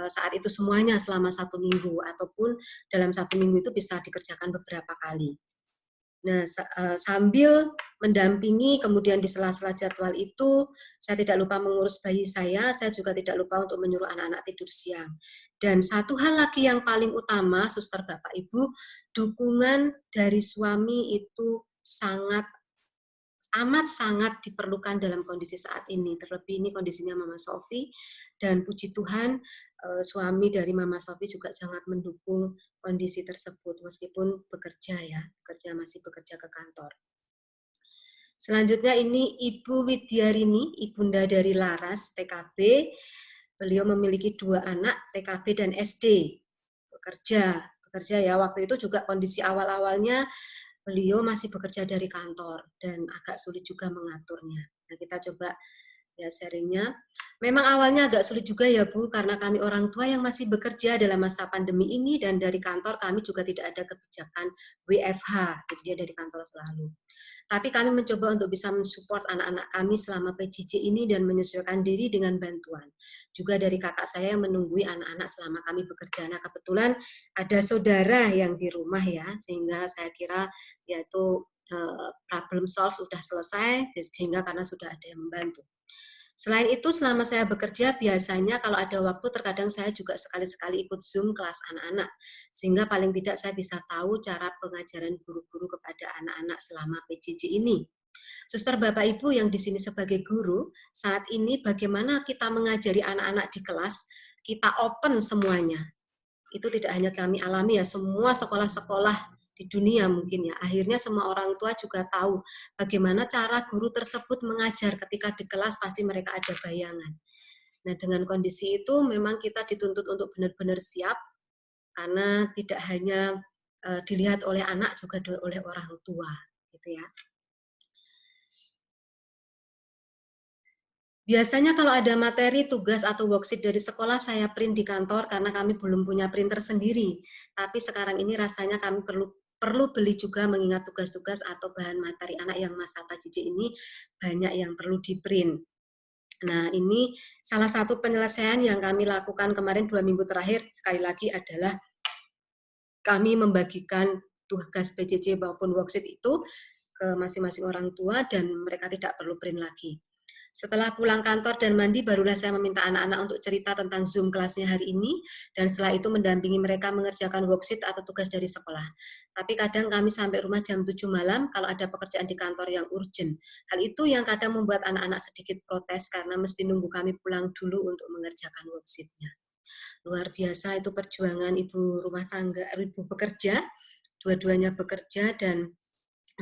saat itu semuanya selama 1 minggu, ataupun dalam 1 minggu itu bisa dikerjakan beberapa kali. Nah, sambil mendampingi, kemudian di sela-sela jadwal itu, saya tidak lupa mengurus bayi saya juga tidak lupa untuk menyuruh anak-anak tidur siang. Dan satu hal lagi yang paling utama, Suster Bapak Ibu, dukungan dari suami itu amat sangat diperlukan dalam kondisi saat ini. Terlebih ini kondisinya Mama Sofi, dan puji Tuhan suami dari Mama Sofi juga sangat mendukung kondisi tersebut meskipun masih bekerja ke kantor. Selanjutnya ini Ibu Widyarini, ibunda dari Laras TKB. Beliau memiliki 2 anak TKB dan SD. Bekerja ya, waktu itu juga kondisi awal-awalnya beliau masih bekerja dari kantor dan agak sulit juga mengaturnya. Nah, kita coba ya sharingnya. Memang awalnya agak sulit juga ya Bu, karena kami orang tua yang masih bekerja dalam masa pandemi ini, dan dari kantor kami juga tidak ada kebijakan WFH, jadi dia dari kantor selalu. Tapi kami mencoba untuk bisa mensupport anak-anak kami selama PJJ ini dan menyesuaikan diri dengan bantuan. Juga dari kakak saya yang menunggui anak-anak selama kami bekerja. Nah, kebetulan ada saudara yang di rumah ya, sehingga saya kira yaitu problem solve sudah selesai, sehingga karena sudah ada yang membantu. Selain itu, selama saya bekerja, biasanya kalau ada waktu, terkadang saya juga sekali-sekali ikut Zoom kelas anak-anak. Sehingga paling tidak saya bisa tahu cara pengajaran guru-guru kepada anak-anak selama PJJ ini. Suster Bapak Ibu yang di sini sebagai guru, saat ini bagaimana kita mengajari anak-anak di kelas, kita open semuanya. Itu tidak hanya kami alami ya, semua sekolah-sekolah di dunia mungkin ya. Akhirnya semua orang tua juga tahu bagaimana cara guru tersebut mengajar. Ketika di kelas pasti mereka ada bayangan. Nah, dengan kondisi itu memang kita dituntut untuk benar-benar siap, karena tidak hanya dilihat oleh anak, juga oleh orang tua, gitu ya. Biasanya kalau ada materi, tugas, atau worksheet dari sekolah, saya print di kantor karena kami belum punya printer sendiri. Tapi sekarang ini rasanya kami perlu beli juga, mengingat tugas-tugas atau bahan materi anak yang masa PJJ ini banyak yang perlu di print. Nah, ini salah satu penyelesaian yang kami lakukan kemarin 2 minggu terakhir, sekali lagi adalah kami membagikan tugas PJJ maupun worksheet itu ke masing-masing orang tua dan mereka tidak perlu print lagi. Setelah pulang kantor dan mandi, barulah saya meminta anak-anak untuk cerita tentang Zoom kelasnya hari ini, dan setelah itu mendampingi mereka mengerjakan worksheet atau tugas dari sekolah. Tapi kadang kami sampai rumah jam 7 malam kalau ada pekerjaan di kantor yang urgent. Hal itu yang kadang membuat anak-anak sedikit protes karena mesti nunggu kami pulang dulu untuk mengerjakan worksheet-nya. Luar biasa itu perjuangan ibu rumah tangga, ibu bekerja, dua-duanya bekerja dan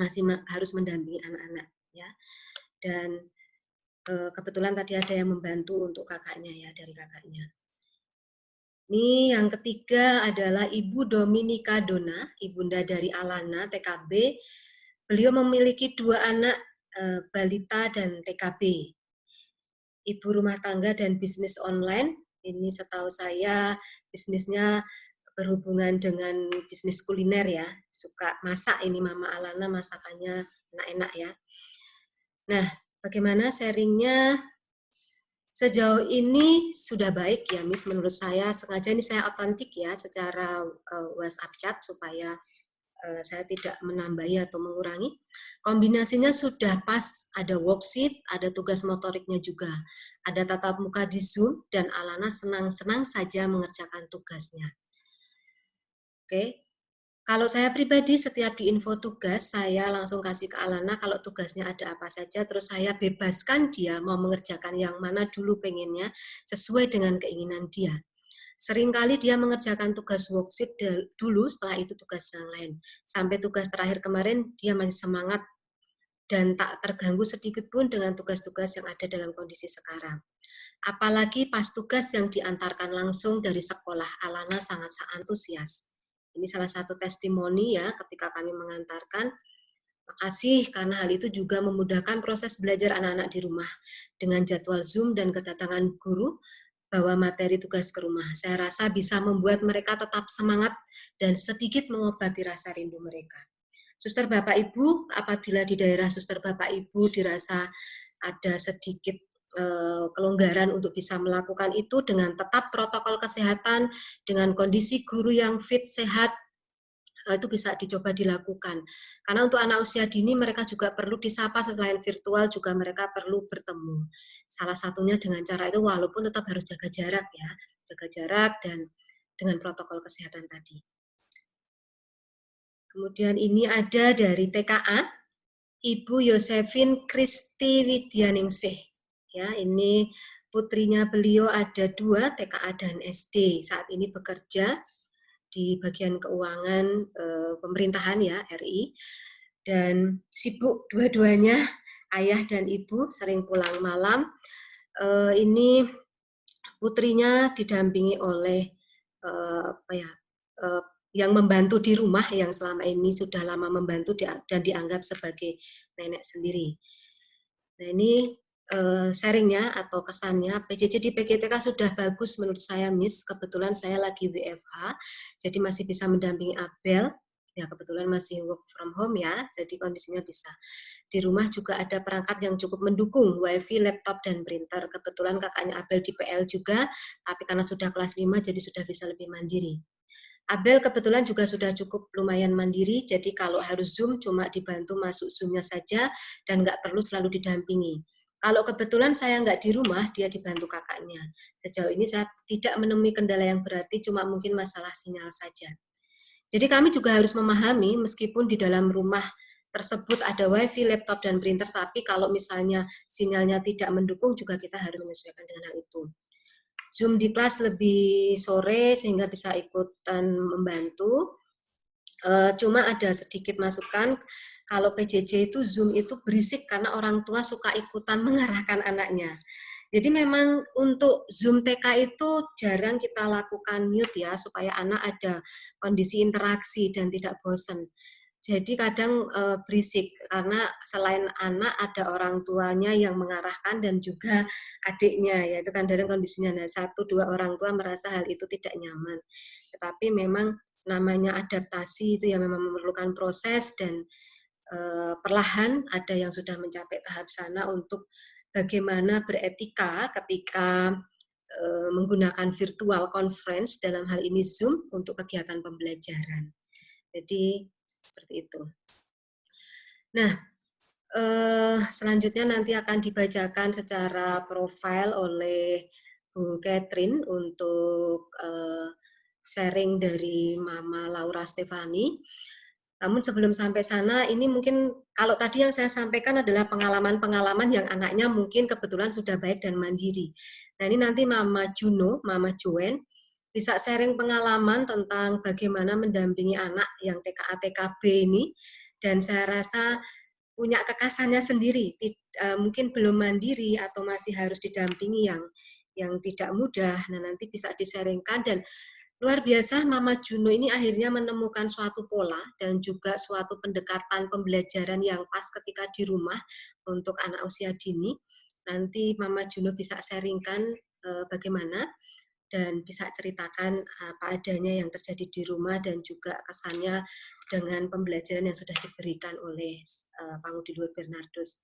masih harus mendampingi anak-anak ya. Dan kebetulan tadi ada yang membantu untuk kakaknya ya, dari kakaknya. Ini yang ketiga adalah Ibu Dominika Dona, ibunda dari Alana TKB. Beliau memiliki 2 anak, balita dan TKB. Ibu rumah tangga dan bisnis online. Ini setahu saya bisnisnya berhubungan dengan bisnis kuliner ya. Suka masak ini Mama Alana, masakannya enak-enak ya. Nah, bagaimana sharingnya? Sejauh ini sudah baik ya, Miss. Menurut saya, sengaja ini saya otentik ya secara WhatsApp chat supaya saya tidak menambahi atau mengurangi. Kombinasinya sudah pas, ada worksheet, ada tugas motoriknya juga. Ada tatap muka di Zoom, dan Alana senang-senang saja mengerjakan tugasnya. Oke. Kalau saya pribadi, setiap di info tugas, saya langsung kasih ke Alana kalau tugasnya ada apa saja, terus saya bebaskan dia mau mengerjakan yang mana dulu pengennya, sesuai dengan keinginan dia. Seringkali dia mengerjakan tugas worksheet dulu, setelah itu tugas yang lain. Sampai tugas terakhir kemarin, dia masih semangat dan tak terganggu sedikit pun dengan tugas-tugas yang ada dalam kondisi sekarang. Apalagi pas tugas yang diantarkan langsung dari sekolah, Alana sangat-sangat antusias. Ini salah satu testimoni ya ketika kami mengantarkan. Makasih karena hal itu juga memudahkan proses belajar anak-anak di rumah. Dengan jadwal Zoom dan kedatangan guru, bawa materi tugas ke rumah. Saya rasa bisa membuat mereka tetap semangat dan sedikit mengobati rasa rindu mereka. Suster Bapak Ibu, apabila di daerah Suster Bapak Ibu dirasa ada sedikit kelonggaran untuk bisa melakukan itu dengan tetap protokol kesehatan, dengan kondisi guru yang fit, sehat, itu bisa dicoba dilakukan. Karena untuk anak usia dini mereka juga perlu disapa, selain virtual juga mereka perlu bertemu. Salah satunya dengan cara itu, walaupun tetap harus jaga jarak ya, jaga jarak dan dengan protokol kesehatan tadi. Kemudian ini ada dari TKA, Ibu Yosefin Kristi Widyaningsih. Ya, ini putrinya beliau ada 2, TKA dan SD. Saat ini bekerja di bagian keuangan pemerintahan ya, RI. Dan sibuk dua-duanya, ayah dan ibu, sering pulang malam. Ini putrinya didampingi oleh yang membantu di rumah, yang selama ini sudah lama membantu dan dianggap sebagai nenek sendiri. Nah, ini sharingnya atau kesannya. PJJ di PGTK sudah bagus menurut saya, Miss. Kebetulan saya lagi WFH, jadi masih bisa mendampingi Abel. Ya, kebetulan masih work from home ya, jadi kondisinya bisa. Di rumah juga ada perangkat yang cukup mendukung, wifi, laptop, dan printer. Kebetulan kakaknya Abel di PL juga, tapi karena sudah kelas 5, jadi sudah bisa lebih mandiri. Abel kebetulan juga sudah cukup lumayan mandiri, jadi kalau harus Zoom cuma dibantu masuk Zoom-nya saja dan nggak perlu selalu didampingi. Kalau kebetulan saya nggak di rumah, dia dibantu kakaknya. Sejauh ini saya tidak menemui kendala yang berarti, cuma mungkin masalah sinyal saja. Jadi kami juga harus memahami, meskipun di dalam rumah tersebut ada wifi, laptop, dan printer, tapi kalau misalnya sinyalnya tidak mendukung, juga kita harus menyesuaikan dengan hal itu. Zoom di kelas lebih sore sehingga bisa ikutan membantu. Cuma ada sedikit masukan, kalau PJJ itu Zoom itu berisik karena orang tua suka ikutan mengarahkan anaknya. Jadi memang untuk Zoom TK itu jarang kita lakukan mute ya, supaya anak ada kondisi interaksi dan tidak bosan. Jadi kadang berisik karena selain anak ada orang tuanya yang mengarahkan dan juga adiknya, yaitu kadang kondisinya 1-2 orang tua merasa hal itu tidak nyaman. Tetapi memang namanya adaptasi itu ya memang memerlukan proses dan perlahan ada yang sudah mencapai tahap sana untuk bagaimana beretika ketika menggunakan virtual conference, dalam hal ini Zoom, untuk kegiatan pembelajaran. Jadi seperti itu. Nah, selanjutnya nanti akan dibacakan secara profil oleh Bu Catherine untuk sharing dari Mama Laura Stefani. Namun sebelum sampai sana, ini mungkin kalau tadi yang saya sampaikan adalah pengalaman-pengalaman yang anaknya mungkin kebetulan sudah baik dan mandiri. Nah ini nanti Mama Juno, Mama Joen, bisa sharing pengalaman tentang bagaimana mendampingi anak yang TKA TKB ini, dan saya rasa punya kekasannya sendiri, mungkin belum mandiri atau masih harus didampingi yang tidak mudah. Nah nanti bisa disaringkan, dan luar biasa Mama Juno ini akhirnya menemukan suatu pola dan juga suatu pendekatan pembelajaran yang pas ketika di rumah untuk anak usia dini. Nanti Mama Juno bisa sharingkan bagaimana dan bisa ceritakan apa adanya yang terjadi di rumah dan juga kesannya dengan pembelajaran yang sudah diberikan oleh Pangudi Luhur Bernardus.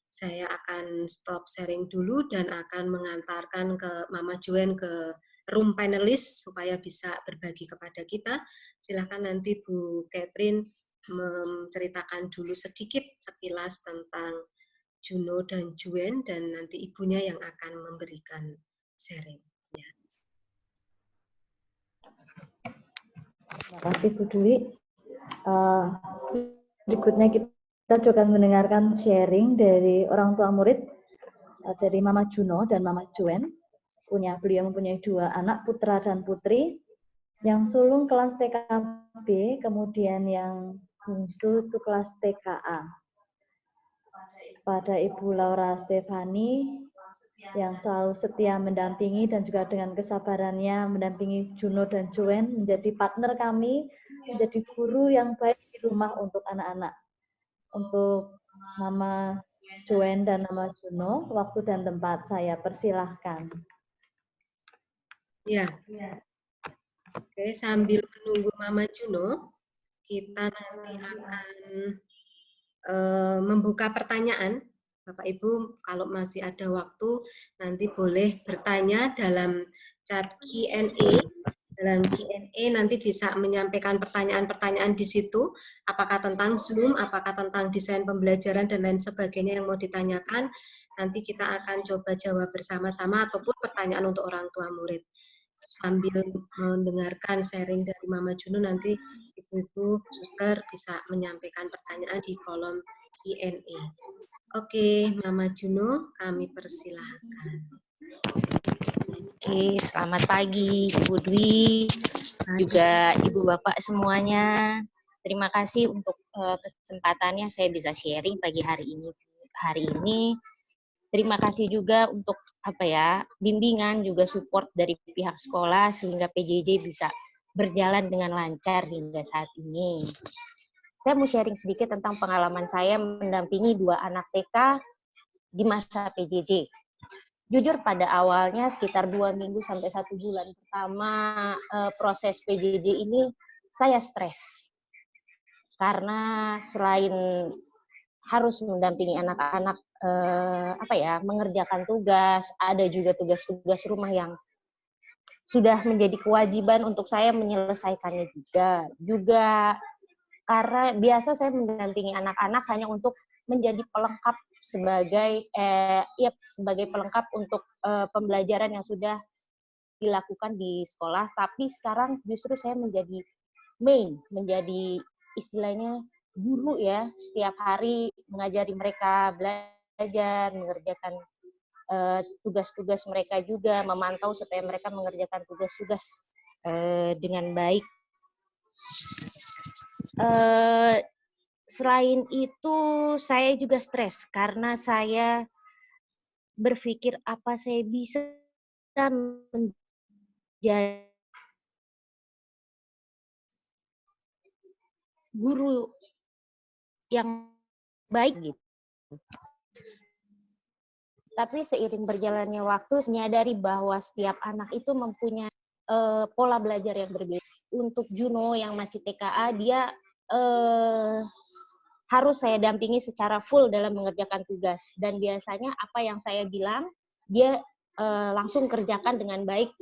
Saya akan stop sharing dulu dan akan mengantarkan ke Mama Joen ke room panelis supaya bisa berbagi kepada kita. Silakan nanti Bu Catherine menceritakan dulu sedikit sekilas tentang Juno dan Joen, dan nanti ibunya yang akan memberikan sharing. Ya. Terima kasih Bu Dwi. Berikutnya kita juga akan mendengarkan sharing dari orang tua murid dari Mama Juno dan Mama Joen. Beliau mempunyai 2 anak, putra dan putri, yang sulung kelas TKB, kemudian yang bungsu itu kelas TKA. Pada Ibu Laura Stefani yang selalu setia mendampingi dan juga dengan kesabarannya mendampingi Juno dan Joen, menjadi partner kami, menjadi guru yang baik di rumah untuk anak-anak. Untuk Mama Joen dan Mama Juno, waktu dan tempat saya persilahkan. Ya. Oke, sambil menunggu Mama Juno, kita nanti akan membuka pertanyaan. Bapak Ibu, kalau masih ada waktu, nanti boleh bertanya dalam chat Q&A. Dalam Q&A nanti bisa menyampaikan pertanyaan-pertanyaan di situ, apakah tentang Zoom, apakah tentang desain pembelajaran, dan lain sebagainya yang mau ditanyakan. Nanti kita akan coba jawab bersama-sama, ataupun pertanyaan untuk orang tua murid. Sambil mendengarkan sharing dari Mama Juno, nanti ibu-ibu, suster bisa menyampaikan pertanyaan di kolom Q&A. Oke, Mama Juno, kami persilahkan. Oke, selamat pagi Ibu Dwi, juga Ibu Bapak semuanya. Terima kasih untuk kesempatannya saya bisa sharing pagi hari ini. Terima kasih juga untuk bimbingan juga support dari pihak sekolah sehingga PJJ bisa berjalan dengan lancar hingga saat ini. Saya mau sharing sedikit tentang pengalaman saya mendampingi 2 anak TK di masa PJJ. Jujur pada awalnya sekitar 2 minggu sampai 1 bulan pertama proses PJJ ini saya stres. Karena selain harus mendampingi anak-anak mengerjakan tugas, ada juga tugas-tugas rumah yang sudah menjadi kewajiban untuk saya menyelesaikannya juga. Juga karena biasa saya mendampingi anak-anak hanya untuk menjadi pelengkap sebagai pelengkap untuk pembelajaran yang sudah dilakukan di sekolah, tapi sekarang justru saya menjadi menjadi istilahnya guru ya, setiap hari mengajari mereka belajar, mengerjakan tugas-tugas mereka juga, memantau supaya mereka mengerjakan tugas-tugas dengan baik. Selain itu, saya juga stres karena saya berpikir apa saya bisa menjadi guru yang baik gitu. Tapi seiring berjalannya waktu, menyadari bahwa setiap anak itu mempunyai pola belajar yang berbeda. Untuk Juno yang masih TKA, dia harus saya dampingi secara full dalam mengerjakan tugas. Dan biasanya apa yang saya bilang, dia langsung kerjakan dengan baik.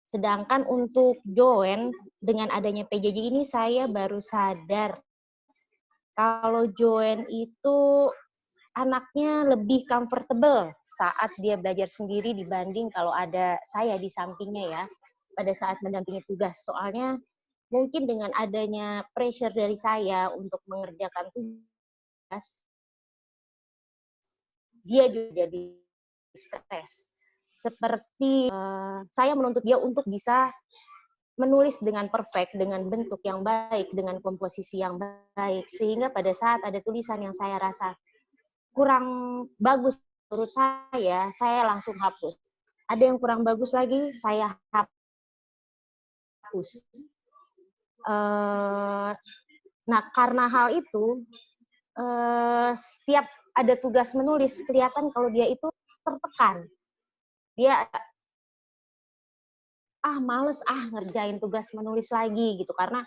Sedangkan untuk Joen, dengan adanya PJJ ini, saya baru sadar kalau Joen itu anaknya lebih comfortable saat dia belajar sendiri dibanding kalau ada saya di sampingnya ya, pada saat mendampingi tugas. Soalnya mungkin dengan adanya pressure dari saya untuk mengerjakan tugas, dia juga jadi stres. Seperti saya menuntut dia untuk bisa menulis dengan perfect, dengan bentuk yang baik, dengan komposisi yang baik, sehingga pada saat ada tulisan yang saya rasa kurang bagus menurut saya langsung hapus. Ada yang kurang bagus lagi, saya hapus. Nah, karena hal itu, setiap ada tugas menulis, kelihatan kalau dia itu tertekan. Dia, males ngerjain tugas menulis lagi gitu, karena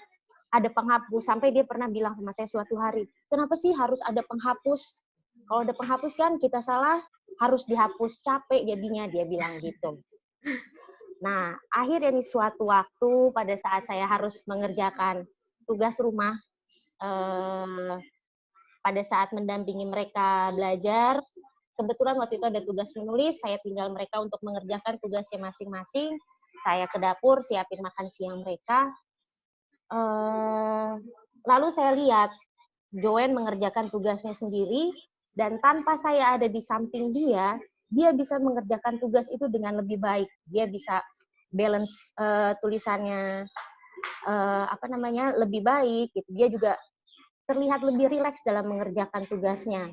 ada penghapus. Sampai dia pernah bilang sama saya suatu hari, kenapa sih harus ada penghapus? Kalau ada penghapus kan kita salah, harus dihapus, capek jadinya, dia bilang gitu. Nah, akhirnya nih suatu waktu pada saat saya harus mengerjakan tugas rumah, pada saat mendampingi mereka belajar, kebetulan waktu itu ada tugas menulis, saya tinggal mereka untuk mengerjakan tugasnya masing-masing, saya ke dapur, siapin makan siang mereka, lalu saya lihat Joen mengerjakan tugasnya sendiri, dan tanpa saya ada di samping dia bisa mengerjakan tugas itu dengan lebih baik. Dia bisa balance tulisannya lebih baik. Gitu. Dia juga terlihat lebih rileks dalam mengerjakan tugasnya.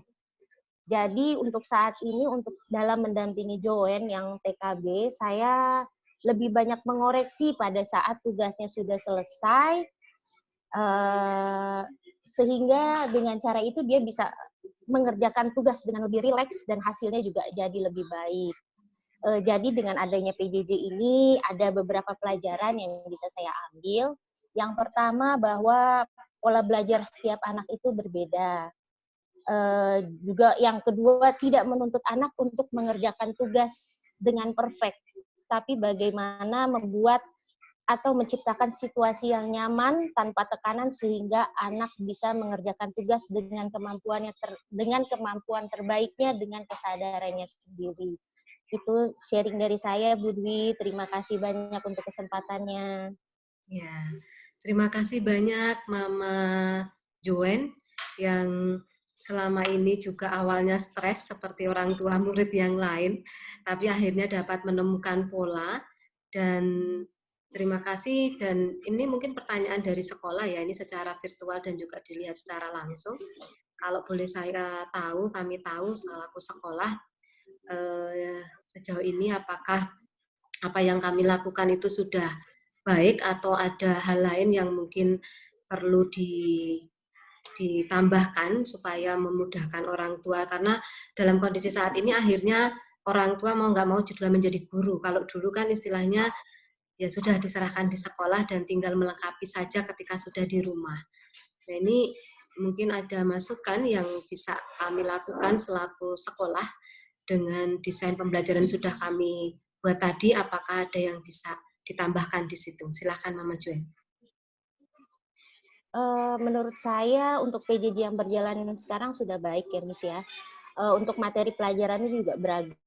Jadi untuk saat ini, untuk dalam mendampingi Joen yang TKB, saya lebih banyak mengoreksi pada saat tugasnya sudah selesai, sehingga dengan cara itu dia bisa mengerjakan tugas dengan lebih rileks dan hasilnya juga jadi lebih baik. Jadi dengan adanya PJJ ini ada beberapa pelajaran yang bisa saya ambil. Yang pertama bahwa pola belajar setiap anak itu berbeda. Juga yang kedua tidak menuntut anak untuk mengerjakan tugas dengan perfect, tapi bagaimana membuat atau menciptakan situasi yang nyaman tanpa tekanan sehingga anak bisa mengerjakan tugas dengan kemampuan terbaiknya dengan kesadarannya sendiri. Itu sharing dari saya, Bu Dwi. Terima kasih banyak untuk kesempatannya. Ya, terima kasih banyak Mama Joen yang selama ini juga awalnya stres seperti orang tua murid yang lain, tapi akhirnya dapat menemukan pola. Dan terima kasih, dan ini mungkin pertanyaan dari sekolah ya, ini secara virtual dan juga dilihat secara langsung. Kalau boleh saya tahu, kami tahu selaku sekolah, sejauh ini apakah apa yang kami lakukan itu sudah baik atau ada hal lain yang mungkin perlu ditambahkan supaya memudahkan orang tua, karena dalam kondisi saat ini akhirnya orang tua mau nggak mau juga menjadi guru. Kalau dulu kan istilahnya ya sudah diserahkan di sekolah dan tinggal melengkapi saja ketika sudah di rumah. Nah, ini mungkin ada masukan yang bisa kami lakukan selaku sekolah dengan desain pembelajaran sudah kami buat tadi. Apakah ada yang bisa ditambahkan di situ? Silakan Mama Joen. Menurut saya untuk PJJ yang berjalan sekarang sudah baik ya Miss ya. Untuk materi pelajarannya juga beragam,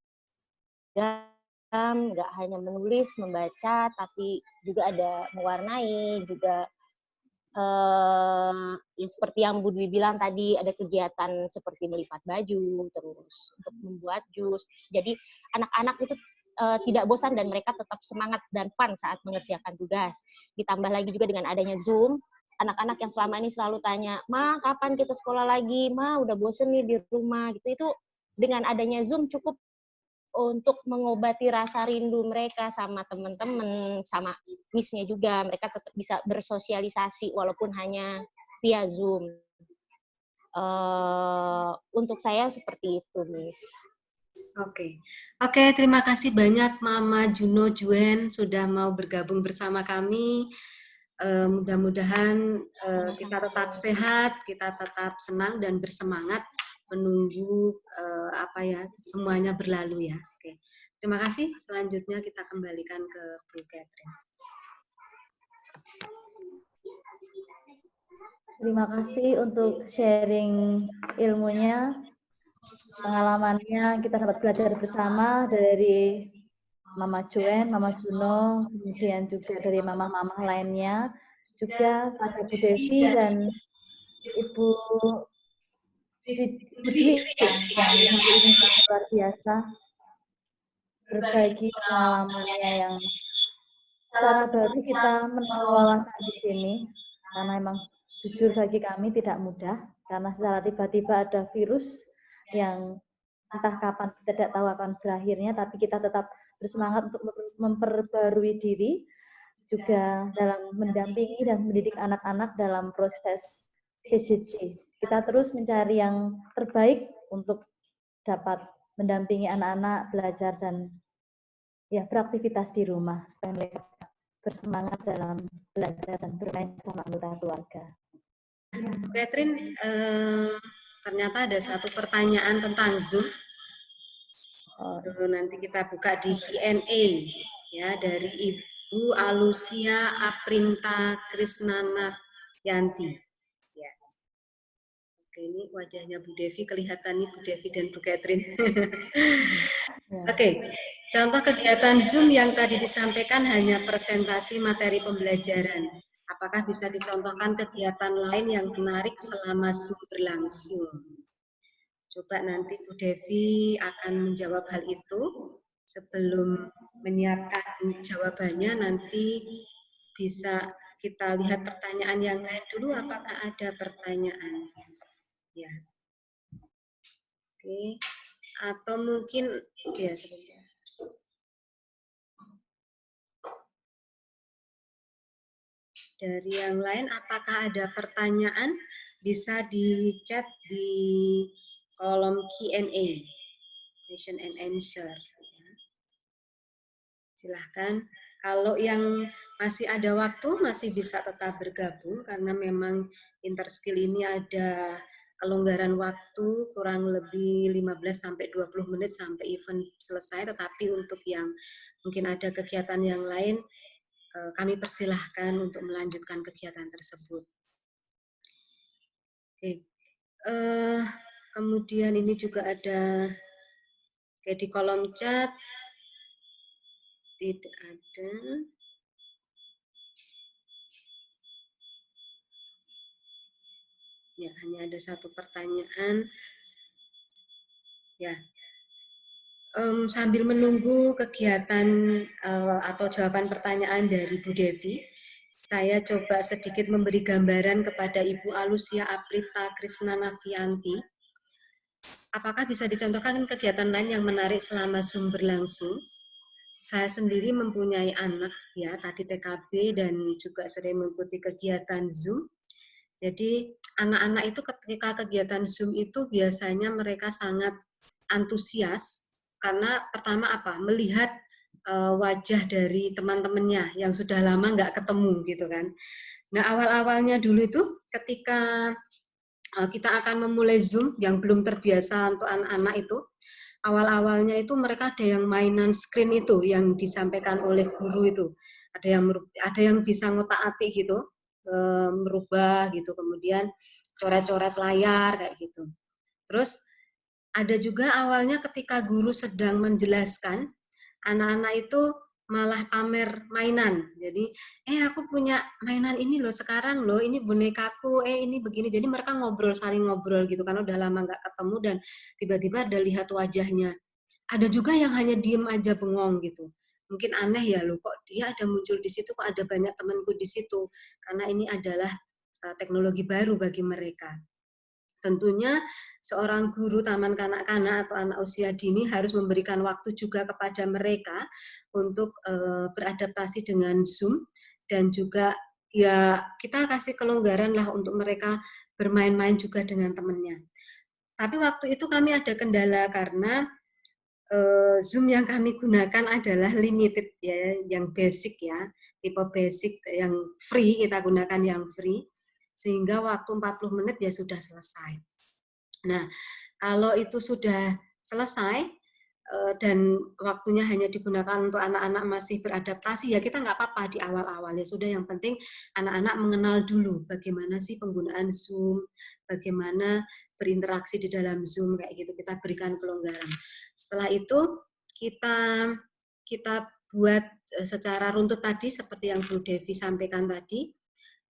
nggak hanya menulis, membaca, tapi juga ada mewarnai, juga ya seperti yang Bu Dwi bilang tadi, ada kegiatan seperti melipat baju, terus untuk membuat jus. Jadi anak-anak itu tidak bosan dan mereka tetap semangat dan fun saat mengerjakan tugas. Ditambah lagi juga dengan adanya Zoom, anak-anak yang selama ini selalu tanya, "Ma, kapan kita sekolah lagi? Ma, udah bosen nih di rumah." Gitu. Itu dengan adanya Zoom cukup untuk mengobati rasa rindu mereka sama teman-teman, sama Miss-nya juga. Mereka tetap bisa bersosialisasi walaupun hanya via Zoom. Untuk saya seperti itu, Miss. Oke, terima kasih banyak Mama Juno Juen sudah mau bergabung bersama kami. Mudah-mudahan kita tetap sehat, kita tetap senang dan bersemangat menunggu semuanya berlalu ya. Oke, terima kasih. Selanjutnya kita kembalikan ke Bu Catherine. Terima kasih untuk sharing ilmunya, pengalamannya. Kita dapat belajar bersama dari Mama Joen, Mama Juno, kemudian juga dari mama-mama lainnya, juga pada Bu Devi dan Ibu Dwi yang hari ini luar biasa berbagi pengalamannya yang secara baru kita menambah wawasan di sini, karena memang jujur bagi kami tidak mudah, karena secara tiba-tiba ada virus yang entah kapan kita tidak tahu akan berakhirnya, tapi kita tetap bersemangat untuk memperbarui diri, juga dalam mendampingi dan mendidik anak-anak dalam proses PJJ. Kita terus mencari yang terbaik untuk dapat mendampingi anak-anak belajar dan ya beraktivitas di rumah supaya mereka bersemangat dalam belajar dan bermain sama anggota keluarga. Bu Catherine, ternyata ada satu pertanyaan tentang Zoom. Nanti kita buka di Q&A ya dari Ibu Alusia Aprinta Krisnana Yanti. Ya. Oke, ini wajahnya Bu Devi, kelihatan nih Bu Devi dan Bu Catherine. Oke, contoh kegiatan Zoom yang tadi disampaikan hanya presentasi materi pembelajaran. Apakah bisa dicontohkan kegiatan lain yang menarik selama Zoom berlangsung? Coba nanti Bu Devi akan menjawab hal itu. Sebelum menyiapkan jawabannya, nanti bisa kita lihat pertanyaan yang lain dulu. Apakah ada pertanyaan? Ya. Oke. Atau mungkin ya sebentar. Dari yang lain, apakah ada pertanyaan? Bisa di chat di kolom Q&A, question and answer. Silahkan. Kalau yang masih ada waktu, masih bisa tetap bergabung, karena memang interskill ini ada kelonggaran waktu kurang lebih 15-20 menit sampai event selesai, tetapi untuk yang mungkin ada kegiatan yang lain, kami persilahkan untuk melanjutkan kegiatan tersebut. Oke. Kemudian ini juga ada di kolom chat, tidak ada. Ya, hanya ada satu pertanyaan. Ya, sambil menunggu kegiatan atau jawaban pertanyaan dari Bu Devi, saya coba sedikit memberi gambaran kepada Ibu Alusia Aprita Krisnanavianti. Apakah bisa dicontohkan kegiatan lain yang menarik selama Zoom berlangsung? Saya sendiri mempunyai anak, ya, tadi TKB dan juga sering mengikuti kegiatan Zoom. Jadi anak-anak itu ketika kegiatan Zoom itu biasanya mereka sangat antusias karena pertama apa? Melihat wajah dari teman-temannya yang sudah lama nggak ketemu gitu kan. Nah awal-awalnya dulu itu ketika kita akan memulai Zoom yang belum terbiasa untuk anak-anak itu, awal-awalnya itu mereka ada yang mainan screen itu yang disampaikan oleh guru itu. Ada yang bisa ngotak-atik gitu, merubah gitu, kemudian coret-coret layar kayak gitu. Terus ada juga awalnya ketika guru sedang menjelaskan, anak-anak itu malah pamer mainan. Jadi, aku punya mainan ini loh sekarang loh, ini bonekaku, ini begini. Jadi mereka ngobrol, saling ngobrol gitu, karena udah lama nggak ketemu dan tiba-tiba ada lihat wajahnya. Ada juga yang hanya diem aja bengong gitu. Mungkin aneh ya loh, kok dia ada muncul di situ, kok ada banyak temanku di situ. Karena ini adalah teknologi baru bagi mereka. Tentunya seorang guru taman kanak-kanak atau anak usia dini harus memberikan waktu juga kepada mereka untuk beradaptasi dengan Zoom dan juga ya kita kasih kelonggaran lah untuk mereka bermain-main juga dengan temannya. Tapi waktu itu kami ada kendala karena Zoom yang kami gunakan adalah limited ya, yang basic ya, tipe basic yang free, kita gunakan yang free, sehingga waktu 40 menit ya sudah selesai. Nah, kalau itu sudah selesai dan waktunya hanya digunakan untuk anak-anak masih beradaptasi, ya kita nggak apa-apa di awal-awal ya sudah, yang penting anak-anak mengenal dulu bagaimana sih penggunaan Zoom, bagaimana berinteraksi di dalam Zoom kayak gitu, kita berikan kelonggaran. Setelah itu kita buat secara runtut tadi seperti yang Bu Devi sampaikan tadi.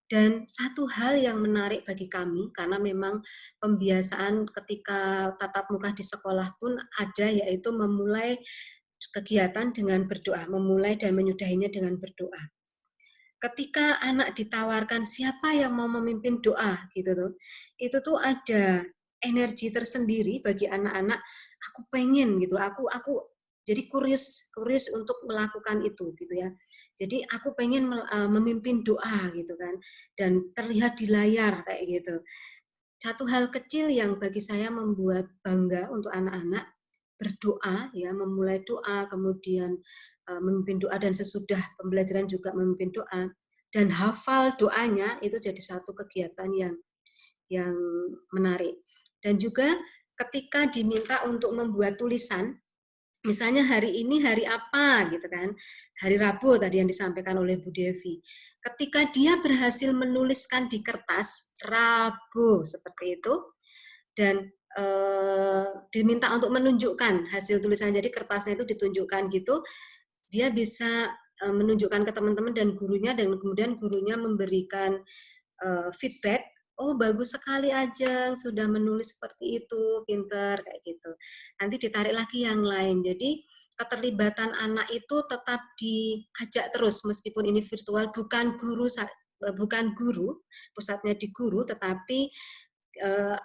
Dan satu hal yang menarik bagi kami, karena memang pembiasaan ketika tatap muka di sekolah pun ada, yaitu memulai kegiatan dengan berdoa, memulai dan menyudahinya dengan berdoa. Ketika anak ditawarkan siapa yang mau memimpin doa, gitu tuh, itu tuh ada energi tersendiri bagi anak-anak. Aku pengen gitu, aku jadi kurius untuk melakukan itu gitu ya. Jadi aku pengen memimpin doa gitu kan, dan terlihat di layar kayak gitu. Satu hal kecil yang bagi saya membuat bangga untuk anak-anak, berdoa ya, memulai doa, kemudian memimpin doa, dan sesudah pembelajaran juga memimpin doa dan hafal doanya, itu jadi satu kegiatan yang menarik. Dan juga ketika diminta untuk membuat tulisan, misalnya hari ini hari apa gitu kan, hari Rabu tadi yang disampaikan oleh Bu Devi. Ketika dia berhasil menuliskan di kertas Rabu seperti itu dan diminta untuk menunjukkan hasil tulisan, jadi kertasnya itu ditunjukkan gitu, dia bisa menunjukkan ke teman-teman dan gurunya, dan kemudian gurunya memberikan feedback. Oh bagus sekali Ajeng, sudah menulis seperti itu, pinter kayak gitu. Nanti ditarik lagi yang lain. Jadi keterlibatan anak itu tetap diajak terus meskipun ini virtual, bukan guru, pusatnya di guru, tetapi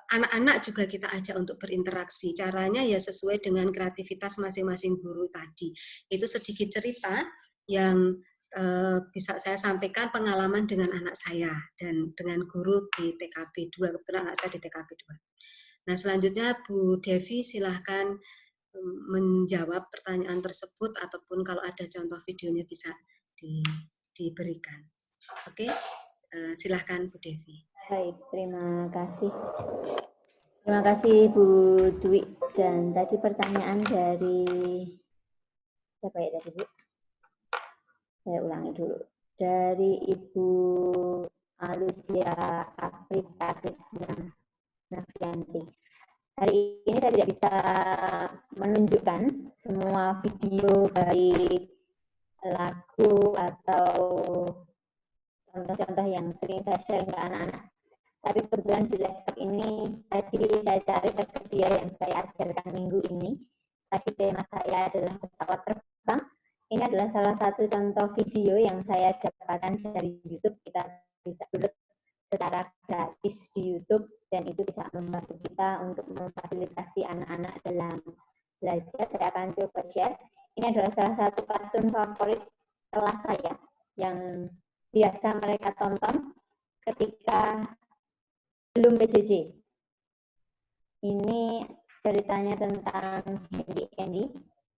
anak-anak juga kita ajak untuk berinteraksi. Caranya ya sesuai dengan kreativitas masing-masing guru tadi. Itu sedikit cerita yang bisa saya sampaikan pengalaman dengan anak saya dan dengan guru di TKP 2, kebetulan anak saya di TKP 2. Nah selanjutnya Bu Devi silahkan menjawab pertanyaan tersebut, ataupun kalau ada contoh videonya bisa diberikan. Oke, silahkan Bu Devi. Baik, terima kasih. Terima kasih Bu Dwi. Dan tadi pertanyaan dari siapa ya tadi Bu? Saya ulangi dulu. Dari Ibu Alusia Afrika Krisna Nafianti. Hari ini saya tidak bisa menunjukkan semua video baik lagu atau contoh-contoh yang sering saya share ke anak-anak. Tapi kebetulan di laptop ini tadi saya cari video yang saya ajarkan minggu ini. Tadi tema saya adalah pesawat terbang. Ini adalah salah satu contoh video yang saya dapatkan dari YouTube. Kita bisa download secara gratis di YouTube dan itu bisa membantu kita untuk memfasilitasi anak-anak dalam belajar. Saya akan coba share. Ini adalah salah satu kartun favorit kelas saya yang biasa mereka tonton ketika Belum PJJ. Ini ceritanya tentang Handy Andy,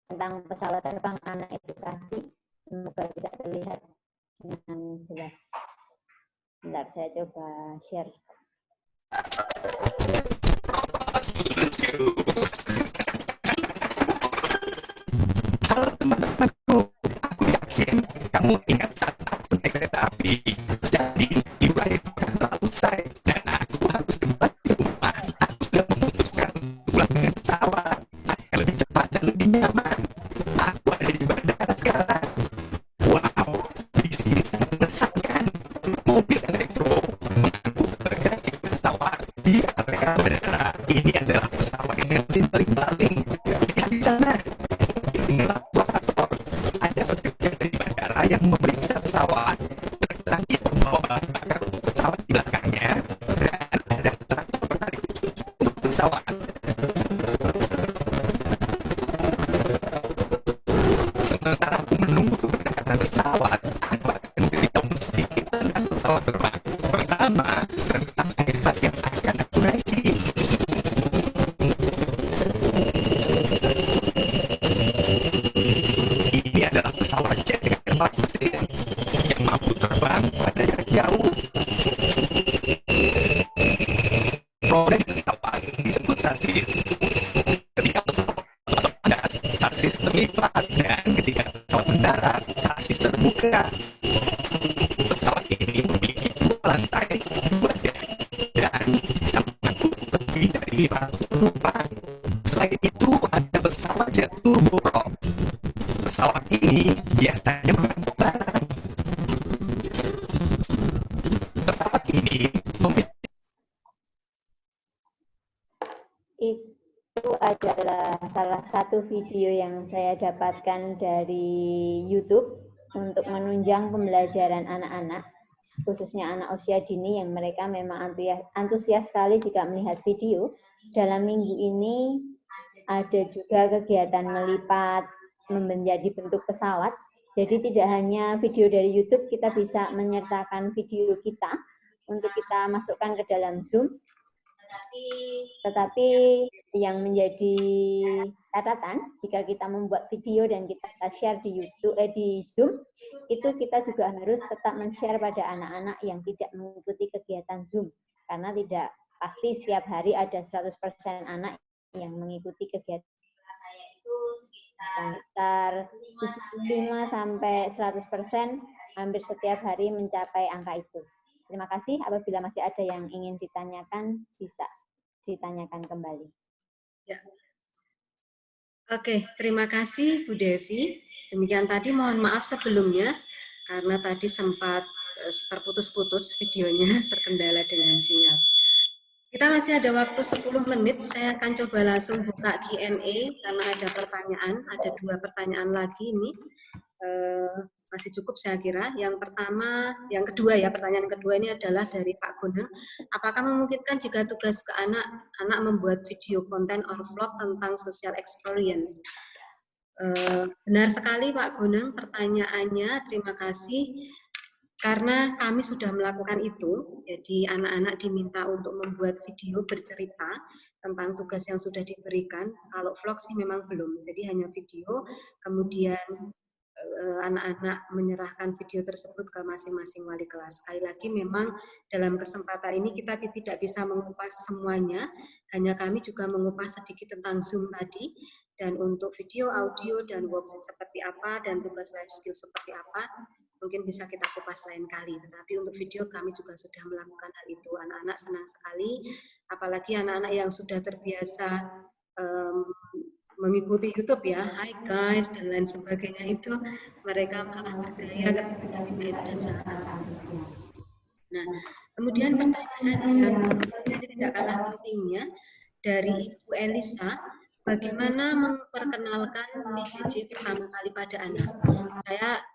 tentang pesawat terbang anak edukasi. Semoga bisa terlihat dengan jelas. Bentar, saya coba share. Halo teman-temanku, aku yakin kamu ingat saat aku naik kereta api. Jadi, liburan itu akan telah usai dan aku harus kembali ke rumah. Aku sudah memutuskan pulang dengan pesawat agar lebih cepat dan lebih nyaman. Aku ada di bandara sekarang. Wow, di sini sangat mengesankan. Mobil elektro mengangkut bagasi pesawat di area bandara. Ini adalah pesawat dengan mesin paling baling. Lihat di sana. Inilah operator. Ada pekerja dari bandara yang memeriksa pesawat. Berselangi membawa bahan bakar untuk pesawat di belakangnya. Dan ada traktor penarik khusus untuk pesawat. Sementara aku menunggu keberangkatan pesawat, aku akan memberitahu sedikit tentang pesawat terbang. Pertama, tentang Airbus yang akan aku naiki. Ini adalah pesawat jet dengan 4 mesin yang mampu terbang pada jarak jauh. Model pesawat disebut sasis. Ketika pesawat landas, sasis terlipat, dan ketika pesawat mendarat, sasis terbuka. Pesawat ini memiliki 2 lantai, 2 dek, dan bisa mengangkut lebih dari 500 penumpang. Selain itu, ada pesawat jet turboprop. Pesawat ini biasanya mengangkut barang. Pesawat ini memiliki Itu adalah salah satu video yang saya dapatkan dari YouTube untuk menunjang pembelajaran anak-anak, khususnya anak usia dini yang mereka memang antusias sekali jika melihat video. Dalam minggu ini ada juga kegiatan melipat menjadi bentuk pesawat. Jadi tidak hanya video dari YouTube, kita bisa menyertakan video kita untuk kita masukkan ke dalam Zoom. Tetapi yang menjadi catatan jika kita membuat video dan kita share di YouTube, di Zoom, itu kita juga harus tetap men-share pada anak-anak yang tidak mengikuti kegiatan Zoom, karena tidak pasti setiap hari ada 100% anak yang mengikuti kegiatan. Sekitar 75 sampai 100% hampir setiap hari mencapai angka itu. Terima kasih. Apabila masih ada yang ingin ditanyakan, bisa ditanyakan kembali. Ya. Oke, terima kasih Bu Devi. Demikian tadi, mohon maaf sebelumnya karena tadi sempat terputus-putus videonya, terkendala dengan sinyal. Kita masih ada waktu 10 menit, saya akan coba langsung buka Q&A karena ada pertanyaan, ada 2 pertanyaan lagi ini. Masih cukup saya kira. Yang kedua ya, pertanyaan kedua ini adalah dari Pak Guneng. Apakah memungkinkan jika tugas ke anak membuat video konten or vlog tentang social experience? Benar sekali Pak Guneng pertanyaannya, terima kasih. Karena kami sudah melakukan itu, jadi anak-anak diminta untuk membuat video bercerita tentang tugas yang sudah diberikan. Kalau vlog sih memang belum, jadi hanya video, kemudian anak-anak menyerahkan video tersebut ke masing-masing wali kelas. Sekali lagi memang dalam kesempatan ini kita tidak bisa mengupas semuanya, hanya kami juga mengupas sedikit tentang Zoom tadi, dan untuk video, audio, dan worksheet seperti apa, dan tugas life skill seperti apa, mungkin bisa kita kupas lain kali. Tetapi untuk video kami juga sudah melakukan hal itu. Anak-anak senang sekali, apalagi anak-anak yang sudah terbiasa mengikuti YouTube ya, hi guys, dan lain sebagainya, itu mereka malah bergaya ketika diminta itu dan sangat antusias. Nah, kemudian pertanyaan yang tidak kalah pentingnya dari Ibu Elisa, bagaimana memperkenalkan PJJ pertama kali pada anak?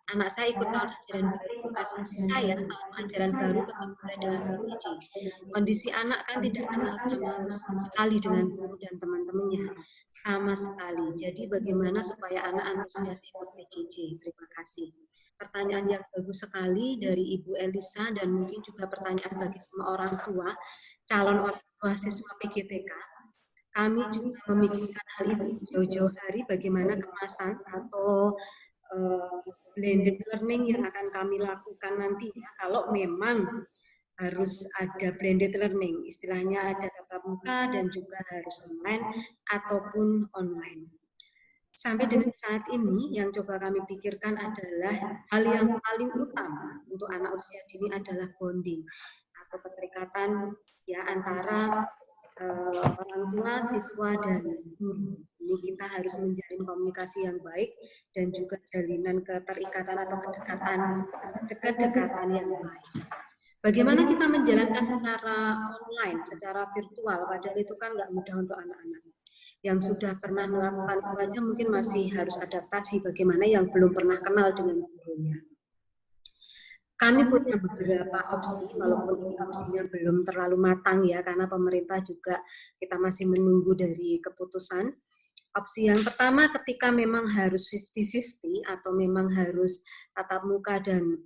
Anak saya ikut tahun ajaran baru, asumsi saya tahun ajaran baru tetap mulai dengan PJJ. Kondisi anak kan tidak kenal sama sekali dengan guru dan teman-temannya, sama sekali. Jadi bagaimana supaya anak antusias ikut PJJ? Terima kasih. Pertanyaan yang bagus sekali dari Ibu Elisa, dan mungkin juga pertanyaan bagi semua orang tua calon orang tua siswa PGTK, kami juga memikirkan hal itu jauh-jauh hari bagaimana kemasan atau blended learning yang akan kami lakukan nantinya kalau memang harus ada blended learning, istilahnya ada tatap muka dan juga harus online ataupun online. Sampai dengan saat ini yang coba kami pikirkan adalah hal yang paling utama untuk anak usia dini adalah bonding atau keterikatan ya antara orang tua, siswa, dan guru. Ini kita harus menjalin komunikasi yang baik dan juga jalinan keterikatan atau kedekatan yang baik. Bagaimana kita menjalankan secara online, secara virtual, padahal itu kan nggak mudah untuk anak-anak. Yang sudah pernah melakukan itu aja mungkin masih harus adaptasi, bagaimana yang belum pernah kenal dengan gurunya. Kami punya beberapa opsi, walaupun ini opsinya belum terlalu matang ya, karena pemerintah juga kita masih menunggu dari keputusan. Opsi yang pertama ketika memang harus 50-50 atau memang harus tatap muka dan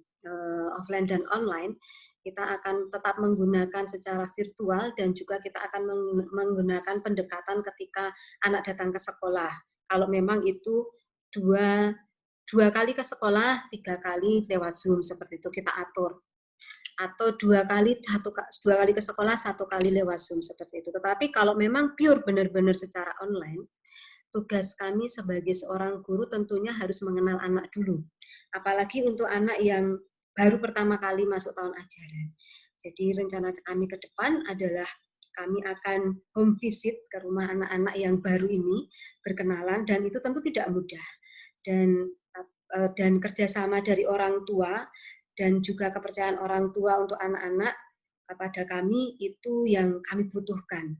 offline dan online, kita akan tetap menggunakan secara virtual dan juga kita akan menggunakan pendekatan ketika anak datang ke sekolah. Kalau memang itu dua kali ke sekolah, 3 kali lewat Zoom, seperti itu kita atur. Atau 2 kali ke sekolah, 1 kali lewat Zoom, seperti itu. Tetapi kalau memang pure benar-benar secara online, tugas kami sebagai seorang guru tentunya harus mengenal anak dulu. Apalagi untuk anak yang baru pertama kali masuk tahun ajaran. Jadi rencana kami ke depan adalah kami akan home visit ke rumah anak-anak yang baru ini, berkenalan, dan itu tentu tidak mudah. Dan kerjasama dari orang tua dan juga kepercayaan orang tua untuk anak-anak kepada kami itu yang kami butuhkan.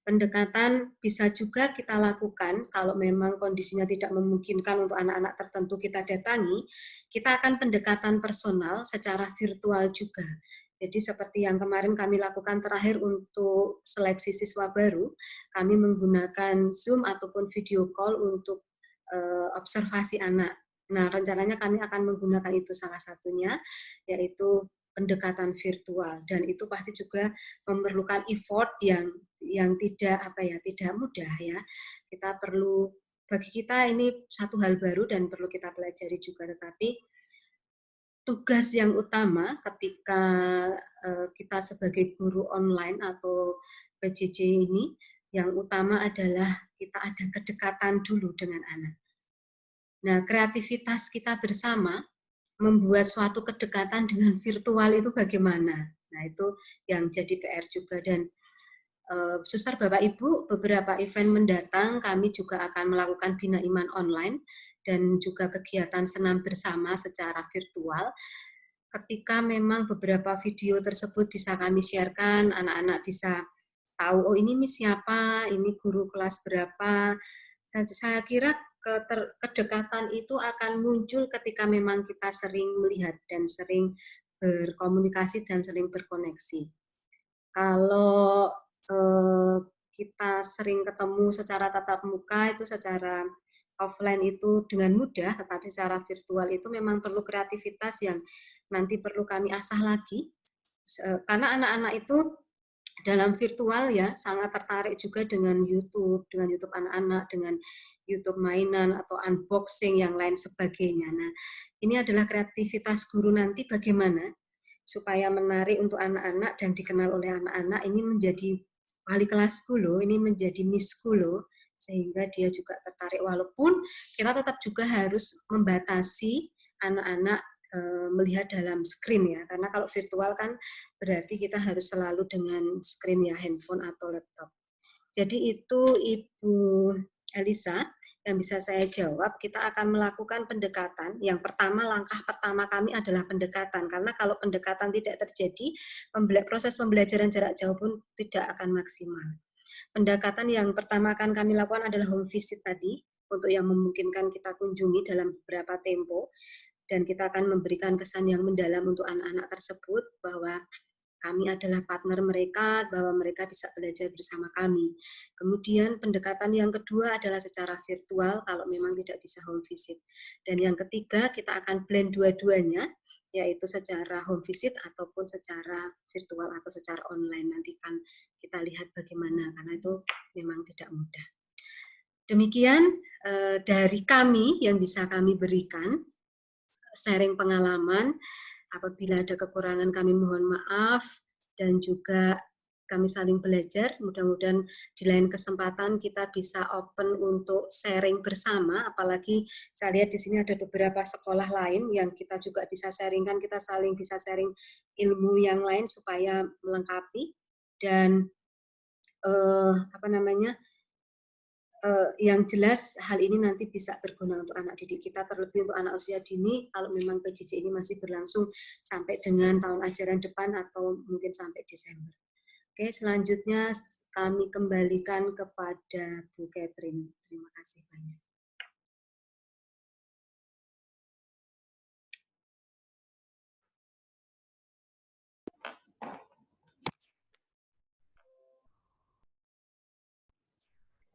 Pendekatan bisa juga kita lakukan kalau memang kondisinya tidak memungkinkan untuk anak-anak tertentu kita datangi, kita akan pendekatan personal secara virtual juga. Jadi seperti yang kemarin kami lakukan terakhir untuk seleksi siswa baru, kami menggunakan Zoom ataupun video call untuk observasi anak. Nah, rencananya kami akan menggunakan itu salah satunya, yaitu pendekatan virtual, dan itu pasti juga memerlukan effort yang tidak mudah ya. Kita perlu, bagi kita ini satu hal baru dan perlu kita pelajari juga, tetapi tugas yang utama ketika kita sebagai guru online atau PJJ ini, yang utama adalah kita ada kedekatan dulu dengan anak. Nah, kreativitas kita bersama membuat suatu kedekatan dengan virtual itu bagaimana? Nah, itu yang jadi PR juga. Dan Suster Bapak Ibu, beberapa event mendatang kami juga akan melakukan Bina Iman online dan juga kegiatan senam bersama secara virtual. Ketika memang beberapa video tersebut bisa kami sharekan, anak-anak bisa tahu, oh ini Miss siapa, ini guru kelas berapa. Saya kira kedekatan itu akan muncul ketika memang kita sering melihat dan sering berkomunikasi dan sering berkoneksi. Kalau kita sering ketemu secara tatap muka itu secara offline itu dengan mudah, tetapi secara virtual itu memang perlu kreativitas yang nanti perlu kami asah lagi, karena anak-anak itu dalam virtual ya sangat tertarik juga dengan YouTube anak-anak, dengan YouTube mainan atau unboxing yang lain sebagainya. Nah, ini adalah kreativitas guru nanti bagaimana supaya menarik untuk anak-anak dan dikenal oleh anak-anak, ini menjadi wali kelasku loh, ini menjadi missku loh, sehingga dia juga tertarik, walaupun kita tetap juga harus membatasi anak-anak melihat dalam screen ya, karena kalau virtual kan berarti kita harus selalu dengan screen ya, handphone atau laptop. Jadi itu Ibu Elisa yang bisa saya jawab. Kita akan melakukan pendekatan. Yang pertama, langkah pertama kami adalah pendekatan, karena kalau pendekatan tidak terjadi, proses pembelajaran jarak jauh pun tidak akan maksimal. Pendekatan yang pertama akan kami lakukan adalah home visit tadi, untuk yang memungkinkan kita kunjungi dalam beberapa tempo, dan kita akan memberikan kesan yang mendalam untuk anak-anak tersebut bahwa kami adalah partner mereka, bahwa mereka bisa belajar bersama kami. Kemudian pendekatan yang kedua adalah secara virtual kalau memang tidak bisa home visit. Dan yang ketiga kita akan blend dua-duanya, yaitu secara home visit ataupun secara virtual atau secara online. Nanti kan kita lihat bagaimana, karena itu memang tidak mudah. Demikian dari kami yang bisa kami berikan, sharing pengalaman. Apabila ada kekurangan kami mohon maaf, dan juga kami saling belajar. Mudah-mudahan di lain kesempatan kita bisa open untuk sharing bersama, apalagi saya lihat di sini ada beberapa sekolah lain yang kita juga bisa sharingkan, kita saling bisa sharing ilmu yang lain supaya melengkapi. Dan yang jelas hal ini nanti bisa berguna untuk anak didik kita, terlebih untuk anak usia dini kalau memang PJJ ini masih berlangsung sampai dengan tahun ajaran depan atau mungkin sampai Desember. Oke, selanjutnya kami kembalikan kepada Bu Catherine. Terima kasih banyak.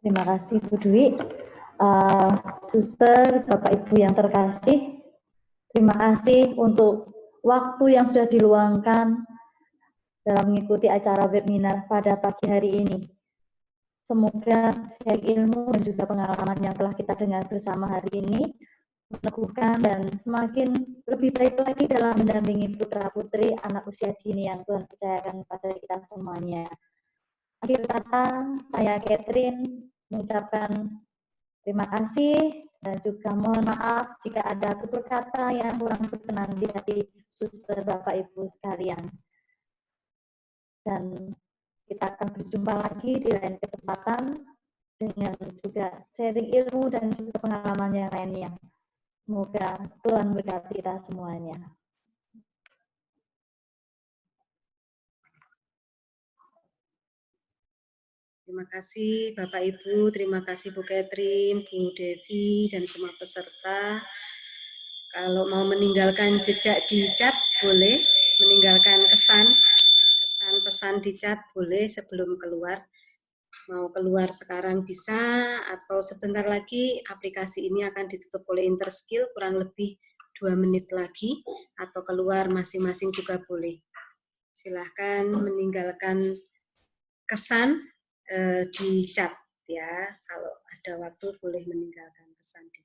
Terima kasih Bu Dwi. Suster, Bapak Ibu yang terkasih, terima kasih untuk waktu yang sudah diluangkan dalam mengikuti acara webinar pada pagi hari ini. Semoga sharing ilmu dan juga pengalaman yang telah kita dengar bersama hari ini meneguhkan dan semakin lebih baik lagi dalam mendampingi putra-putri anak usia dini yang Tuhan percayakan kepada kita semuanya. Akhir kata, saya Catherine mengucapkan terima kasih dan juga mohon maaf jika ada tutur kata yang kurang berkenan di hati suster Bapak Ibu sekalian. Dan kita akan berjumpa lagi di lain kesempatan dengan juga sharing ilmu dan juga pengalaman yang lainnya. Semoga Tuhan berkati kita semuanya. Terima kasih Bapak Ibu, terima kasih Bu Catherine, Bu Devi, dan semua peserta. Kalau mau meninggalkan jejak di chat boleh, meninggalkan pesan di chat boleh sebelum keluar. Mau keluar sekarang bisa, atau sebentar lagi aplikasi ini akan ditutup oleh Interskill, kurang lebih 2 menit lagi, atau keluar masing-masing juga boleh. Silahkan meninggalkan kesan di chat ya, kalau ada waktu boleh meninggalkan pesan di